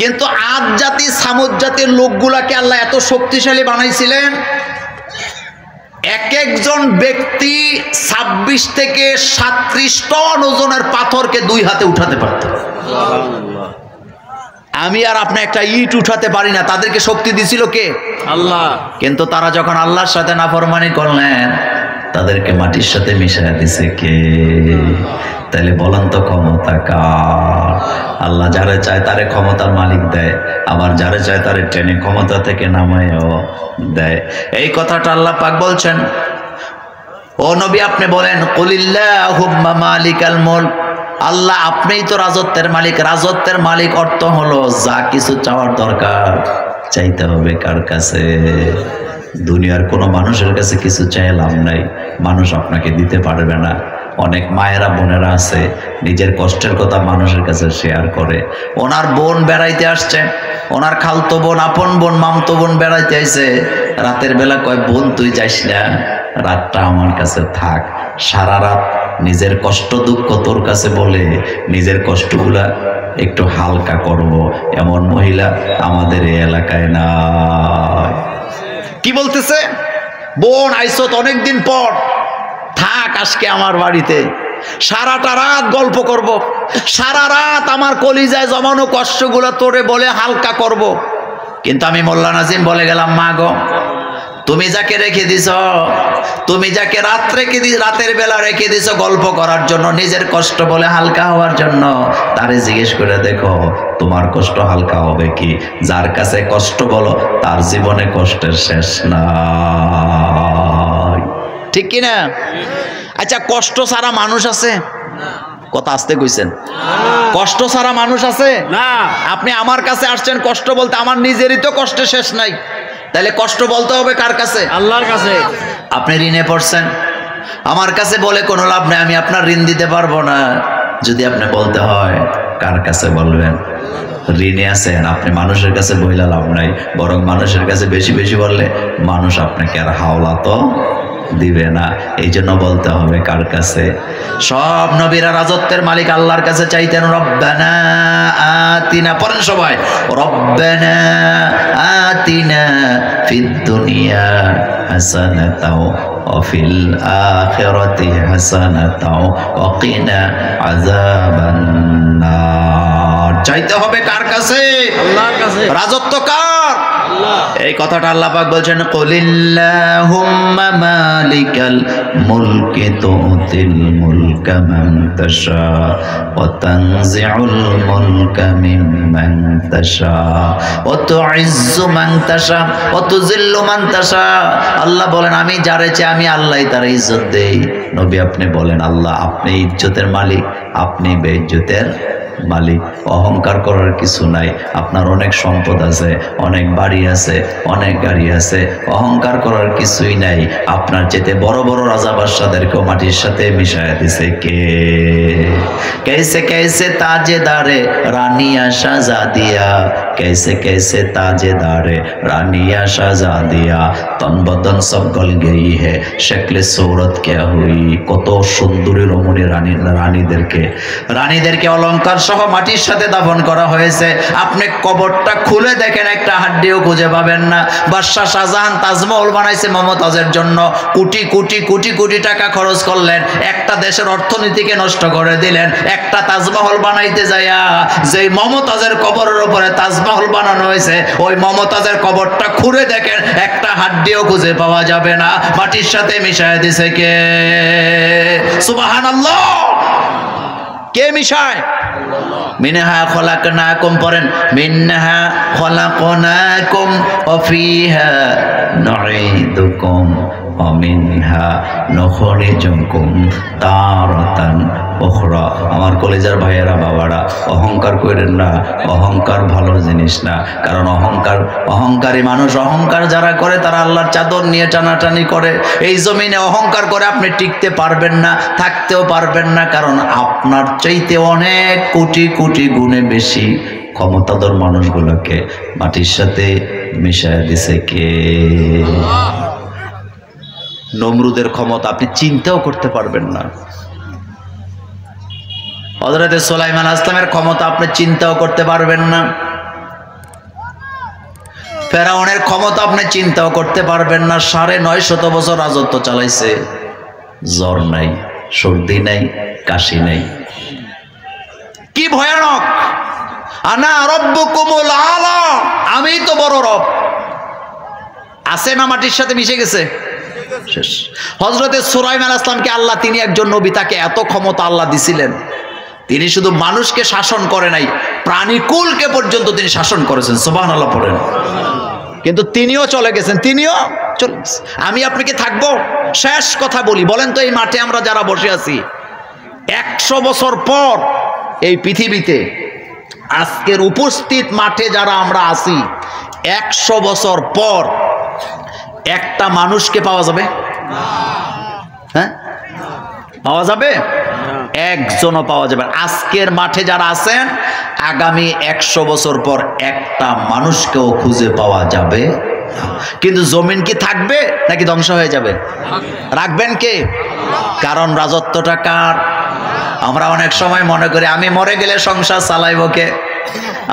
কিন্তু আদ জাতি সামুদ জাতির লোকগুলাকে আল্লাহ এত শক্তিশালী বানাইছিলেন, এক একজন ব্যক্তি 26 থেকে 37 টন ওজনের পাথরকে 2 হাতে উঠাতে পারত। আমি আর আপনি একটা ইট উঠাতে পারি না, তাদেরকে শক্তি দিছিল কে? আল্লাহ। কিন্তু তারা যখন আল্লাহর সাথে নাফরমানি করলেন, তাদেরকে মাটির সাথে মিশাইয়া দিছে কে? তাহলে বলেন তো ক্ষমতা কার? আল্লাহ যারে চায় তারে ক্ষমতার মালিক দেয়, আবার যারে চায় তারে টেনে ক্ষমতা থেকে নামাইও দেয়। এই কথাটা আল্লাহ পাক বলছেন। ও নবী, আপনি বলেন কুলিল্লাহুম্মা মালিকাল মুলক, আল্লাহ আপনিই তো রাজত্বের মালিক। রাজত্বের মালিক অর্থ হলো যা কিছু চাওয়ার দরকার চাইতে হবে কার কাছে? দুনিয়ার কোনো মানুষের কাছে কিছু চাই লাভ নাই, মানুষ আপনাকে দিতে পারবে না। অনেক মায়েরা বোনেরা আছে নিজের কষ্টের কথা মানুষের কাছে শেয়ার করে। ওনার বোন বেড়াইতে আসছে, ওনার খালতো বোন, আপন বোন, মামতো বোন বেড়াইতে আইছে। রাতের বেলা কয়, বোন তুই যাইস না, রাতটা আমার কাছে থাক। সারা রাত নিজের কষ্ট দুঃখ তোর কাছে বলে নিজের কষ্টগুলা একটু হালকা করব, এমন মহিলা আমাদের এই এলাকায় নাই। কি বলতেছে? বোন আইসো তো অনেকদিন পর, থাক আজকে আমার বাড়িতে, সারাটা রাত গল্প করব, সারা রাত আমার কলিজায় জমানো কষ্টগুলো তোরে বলে হালকা করব। কিন্তু আমি মোল্লা নাজিম বলে গেলাম, মা গো, তুমি যাকে রেখে দিছ, তুমি যাকে রাতের বেলা রেখে দিছ গল্প করার জন্য, নিজের কষ্ট বলে হালকা হওয়ার জন্য, তারে জিজ্ঞেস করে দেখো তোমার কষ্ট হালকা হবে কি? যার কাছে কষ্ট বলো তার জীবনে কষ্টের শেষ নাই, ঠিক কিনা? আচ্ছা, কষ্ট ছাড়া মানুষ আছে? কথা আসতে কইছেন। কষ্ট ছাড়া মানুষ আছে না। আপনি আমার কাছে আসছেন কষ্ট বলতে, আমার নিজেরই তো কষ্টের শেষ নাই, তাহলে কষ্ট বলতে হবে কার কাছে? আল্লাহর কাছে। আপনি ঋণে পড়ছেন, আমার কাছে বলে কোনো লাভ নাই, আমি আপনার ঋণ দিতে পারবো না। যদি আপনি বলতে হয় কার কাছে বলবেন? ঋণে আছেন, আপনি মানুষের কাছে বইলা লাভ নাই, বরং মানুষের কাছে বেশি বেশি বললে মানুষ আপনাকে আর হাওলা তো দিবে না। এই জন্য বলতে হবে কার কাছে? সব নবীরা রাজত্বের মালিক আল্লাহর কাছে চাইতেন। রব্বানা আতিনা, পড়েন সবাই, রব্বানা আতিনা ফিদ দুনিয়া হাসানাতাও ওয়া ফিল আখিরাতি হাসানাতাও ওয়া কিনা আযাবান নার। চাইতে হবে কার কাছে? আল্লাহর কাছে। রাজত্ব কার? আল্লাহ। এই কথাটা আল্লাহ পাক বলছেন, কুলিল্লাহুম্মা মালিকাল মুলকি তুতিল মুলকা মান তাশা ওয়া তানজিউল মুলকা মিম্মান তাশা ওয়া তুইজ্জু মান তাশা ওয়া তুযিল্লু মান তাশা। আল্লাহ বলেন, আমি যারে চাই আমি আল্লাহই তার ইজ্জত দেই। নবী আপনি বলেন, আল্লাহ আপনি ইজ্জতের মালিক, আপনি বেইজ্জতের মালিক। অহংকার করার কিছু নাই। আপনার অনেক সম্পদ আছে, অনেক বাড়ি আছে, অনেক গাড়ি আছে, অহংকার করার কিছুই নাই। আপনার চেয়ে বড় বড় রাজা বাদশাদেরকেও মাটির সাথে মিশাইয়া দিছে কে? कैसे कैसे ताजेदारे रानिया शाहजादिया, कैसे कैसे ताजेदारे रानिया शाहजादिया, तन बदन सब गल गई है, शक्ल सूरत क्या हुई। কত সুন্দরী রমণী রানীদেরকে অলংকার সহ মাটির সাথে দাফন করা হয়েছে। আপনি কবরটা খুলে দেখেন, একটা হাড্ডিও খুঁজে পাবেন না। বাদশাহ শাহজাহান তাজমহল বানাইছে মমতাজের জন্য, কোটি কোটি কোটি কোটি টাকা খরচ করলেন, একটা দেশের অর্থনীতিকে নষ্ট করে দিলেন। একটা তাজমহল বানাইতে যাইয়া যেই মমতাজের কবরের উপরে তাজমহল বানানো হয়েছে, ওই মমতাজের কবরটা খুঁড়ে দেখেন, একটা হাড্ডিও খুঁজে পাওয়া যাবে না। মাটির সাথে মিশায় দিছে কে? সুবহানাল্লাহ। কে মিশায়? মিনহা খলাকনাকুম, পড়েন মিনহা খলাকনাকুম ওয়া ফিহা নুঈদুকুম ওয়া মিনহা নুখরিজুকুম তারাতান উখরা। আমার কলেজার ভাইয়েরা বাবারা, অহংকার করেন না, অহংকার ভালো জিনিস না। কারণ অহংকারী মানুষ, অহংকার যারা করে তারা আল্লাহর চাদর নিয়ে টানাটানি করে। এই জমিনে অহংকার করে আপনি টিকতে পারবেন না, থাকতেও পারবেন না। কারণ আপনার চাইতে অনেক কোটি কোটি গুণে বেশি ক্ষমতাধর মানুষগুলোকে মাটির সাথে মিশায় দিছে কে? নমরুদের ক্ষমতা আপনি চিন্তাও করতে পারবেন না। হযরত সুলাইমান আসলামের ক্ষমতা আপনি চিন্তাও করতে পারবেন না। ফেরাউনের ক্ষমতা আপনি চিন্তাও করতে পারবেন না। ৯৫০ বছর রাজত্ব চালাইছে, জ্বর নাই, সর্দি নাই, কাশি নাই। কি ভয়ানক! আনা রব্বুকুমুল আলা, আমি তো বড় রব। আছে না মাটির সাথে মিশে গেছে? শেষ। হযরতে সুলাইমান আসলামকে আল্লাহ, তিনি একজন নবী, তাকে এত ক্ষমতা আল্লাহ দিছিলেন। তিনি শুধু মানুষকে শাসন করে নাই, প্রাণীকুলকে পর্যন্ত তিনি শাসন করেছেন। সুবহানাল্লাহ পড়েন। কিন্তু তিনিও চলে গেছেন, তিনিও চলে গেছেন। আমি আপনাকে থাকবো? শেষ কথা বলি, বলেন তো এই মাঠে আমরা যারা বসে আছি, ১০০ বছর পর এই পৃথিবীতে আজকের উপস্থিত মাঠে যারা আমরা আছি, ১০০ বছর পর একটা মানুষকে পাওয়া যাবে? হ্যাঁ, পাওয়া যাবে? একজনও পাওয়া যাবে। আজকের মাঠে যারা আছেন, আগামী ১০০ বছর পর একটা মানুষকেও খুঁজে পাওয়া যাবে। কিন্তু জমিন কি থাকবে নাকি ধ্বংস হয়ে যাবে? রাখবেন কে? কারণ রাজত্বটা কার? আমরা অনেক সময় মনে করি আমি মরে গেলে সংসার চালাইব কে,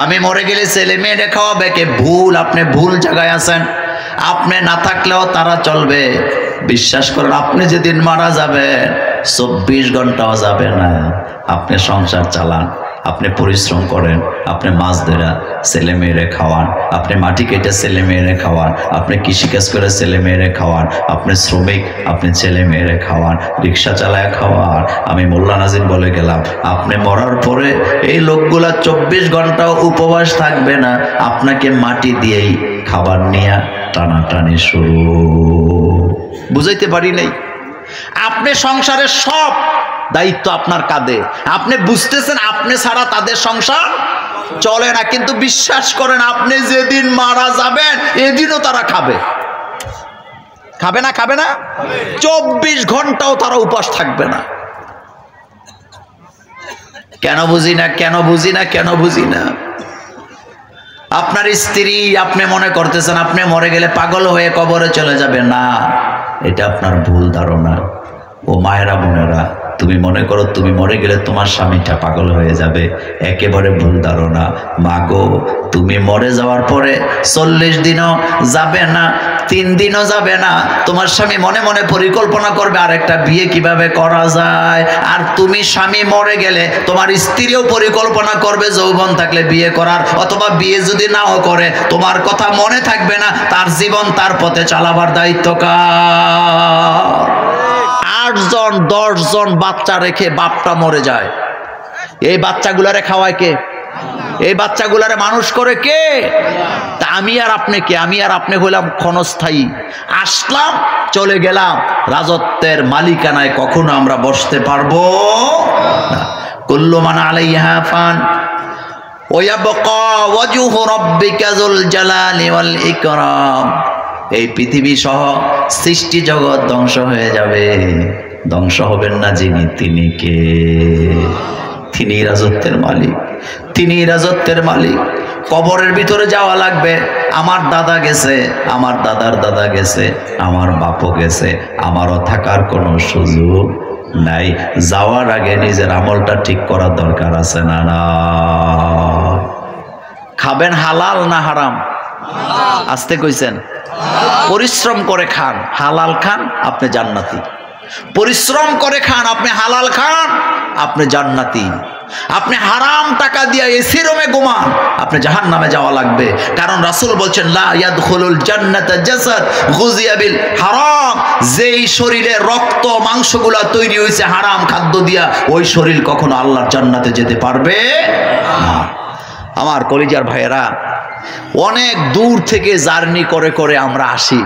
আমি মরে গেলে ছেলে মেয়ে খাওয়াবে কে। ভুল, আপনি ভুল জায়গায় আছেন। আপনি না থাকলেও তারা চলবে। বিশ্বাস করেন, আপনি যেদিন মারা যাবেন ২৪ ঘন্টাও যাবে না। আপনি সংসার চালান, আপনি পরিশ্রম করেন, আপনি মাছ ধরা ছেলে মেয়েরে খাওয়ান, আপনি মাটি কেটে ছেলে মেয়েরে খাওয়ান, আপনি কৃষিকাজ করে ছেলে মেয়েরে খাওয়ান, আপনি শ্রমিক, আপনি ছেলে মেয়েরে খাওয়ান, রিক্সা চালায় খাওয়ান। আমি মোল্লা নাজিম বলে গেলাম, আপনি মরার পরে এই লোকগুলা ২৪ ঘন্টাও উপবাস থাকবে না। আপনাকে মাটি দিয়েই খাবার নিয়ে টানাটানি শুরু। বুঝাইতে পারি নাই? আপনি সংসারের সব দায়িত্ব আপনার কাঁধে। আপনি বুঝতেছেন আপনি ছাড়া তাদের সংসার চলে না। কিন্তু বিশ্বাস করেন, আপনি যেদিন মারা যাবেন এদিনও তারা খাবে। খাবে না? খাবে না? ২৪ ঘন্টাও তারা উপাস থাকবে না। কেন বুঝি না, কেন বুঝি না, কেন বুঝি না। আপনার স্ত্রী, আপনি মনে করতেছেন আপনি মরে গেলে পাগল হয়ে কবরে চলে যাবে। না, এটা আপনার ভুল ধারণা। ও মায়েরা, বোনেরা, তুমি মনে করো তুমি মরে গেলে তোমার স্বামীটা পাগল হয়ে যাবে, একেবারে ভুল ধারণা। মাগো, তুমি মরে যাওয়ার পরে ৪০ দিনও যাবে না, ৩ দিনও যাবে না, তোমার স্বামী মনে মনে পরিকল্পনা করবে আরেকটা বিয়ে কিভাবে করা যায়। আর তুমি স্বামী মরে গেলে তোমার স্ত্রীও পরিকল্পনা করবে যৌবন থাকলে বিয়ে করার, অথবা বিয়ে যদি নাও করে তোমার কথা মনে থাকবে না। তার জীবন তার পথে চালাবার দায়িত্ব কার? ৮ জন ১০ জন বাচ্চা রেখে বাপটা মরে যায়, এই বাচ্চাগুলারে খাওয়ায় কে? এই বাচ্চাগুলারে মানুষ করে কে? তা আমি আর আপনি কে? আমি আর আপনি হইলাম ক্ষণস্থায়ী। আসলাম, চলে গেলাম। রাজত্বের মালিকানায় কখনো আমরা বসতে পারবো না। কুল্লু মান আলাইহা ফান ওয়া ইয়াবকা ওয়াজহু রাব্বিকা যুল জালালি ওয়াল ইকরাম। এই পৃথিবী সহ সৃষ্টি জগৎ ধ্বংস হয়ে যাবে, ধ্বংস হবেন না যিনি, তিনি কে? তিনি রাজত্বের মালিক, তিনি রাজত্বের মালিক। কবরের ভিতরে যাওয়া লাগবে। আমার দাদা গেছে, আমার দাদার দাদা গেছে, আমার বাপও গেছে, আমারও থাকার কোনো সুযোগ নাই। যাওয়ার আগে নিজের আমলটা ঠিক করার দরকার আছে না? না। খাবেন হালাল না হারাম? আসতে কইছেন? পরিশ্রম করে খান, হালাল খান, আপনি জান্নাতি। পরিশ্রম করে খান, আপনি হালাল খান, আপনি জান্নাতি। আপনি হারাম টাকা দিয়ে এসি রুমে ঘুমান, আপনি জাহান্নামে যাওয়া লাগবে। কারণ রাসূল বলছেন লা ইয়াদখুলুল জান্নাতা জাসাদ গুযিয়া বিল হারাম। যেই শরীরে রক্ত মাংসগুলা তৈরি হয়েছে হারাম খাদ্য দিয়া, ওই শরীর কখনো আল্লাহর জান্নাতে যেতে পারবে না। আমার কলিজার ভাইয়েরা, অনেক দূর থেকে জার্নি করে করে আমরা আসি,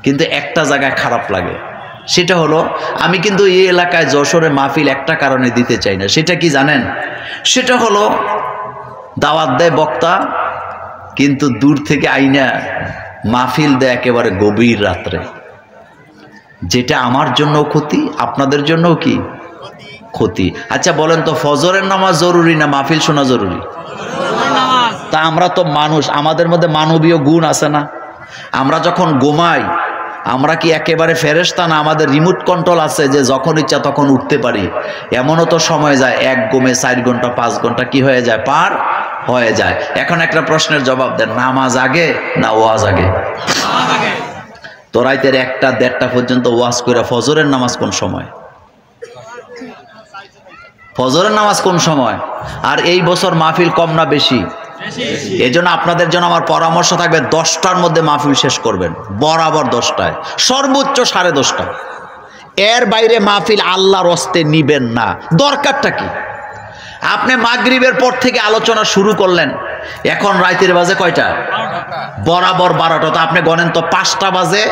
কিন্তু একটা জায়গায় খারাপ লাগে। সেটা হলো, আমি কিন্তু এই এলাকায় যশোরে মাহফিল একটা কারণে দিতে চাই না। সেটা কি জানেন? সেটা হলো দাওয়াত দেয় বক্তা, কিন্তু দূর থেকে আইনা মাহফিল দেয় একেবারে গভীর রাত্রে, যেটা আমার জন্য ক্ষতি, আপনাদের জন্য কি ক্ষতি। আচ্ছা বলেন তো, ফজরের নামাজ জরুরি না মাহফিল শোনা জরুরি? তা আমরা তো মানুষ, আমাদের মধ্যে মানবীয় গুণ আছে না? আমরা যখন ঘুমাই, আমরা কি একেবারে ফেরেশতা না? আমাদের রিমোট কন্ট্রোল আছে যে যখন ইচ্ছা তখন উঠতে পারি। এমনও তো সময় যায়, এক ঘুমে 4 ঘন্টা 5 ঘন্টা কি হয়ে যায়, পার হয়ে যায়। এখন একটা প্রশ্নের জবাব দেন, নামাজ আগে না ওয়াজ আগে? তো রাইতের 1টা 1:30 পর্যন্ত ওয়াজ করে ফজরের নামাজ কোন সময়? ফজরের নামাজ কোন সময়? আর এই বছর মাহফিল কম না বেশি? এজন্য আপনাদের জন্য আমার পরামর্শ থাকবে, 10টার মধ্যে মাহফিল শেষ করবেন, বরাবর 10টায়, সর্বোচ্চ 10:30। এর বাইরে মাহফিল আল্লাহর হস্তে নিবেন না। দরকারটা কি? আপনি মাগরিবের পর থেকে আলোচনা শুরু করলেন, এখন রাতের বাজে কয়টা? বরাবর 12টা। তো আপনি গণেন তো, 5টা বাজে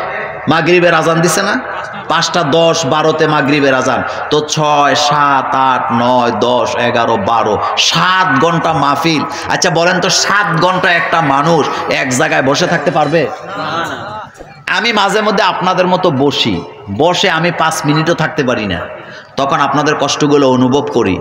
মাগরিবের আজান দিছে না? 5টা 10 12তে মাগরিবের আজান, তো 6 7 8 9 10 11 12, 7 ঘন্টা মাহফিল। আচ্ছা বলেন তো, 7 ঘন্টা একটা মানুষ এক জায়গায় বসে থাকতে পারবে? আমি মাঝে মধ্যে আপনাদের মতো বসে আমি 5 মিনিটও থাকতে পারি না, তখন আপনাদের কষ্টগুলো অনুভব করি।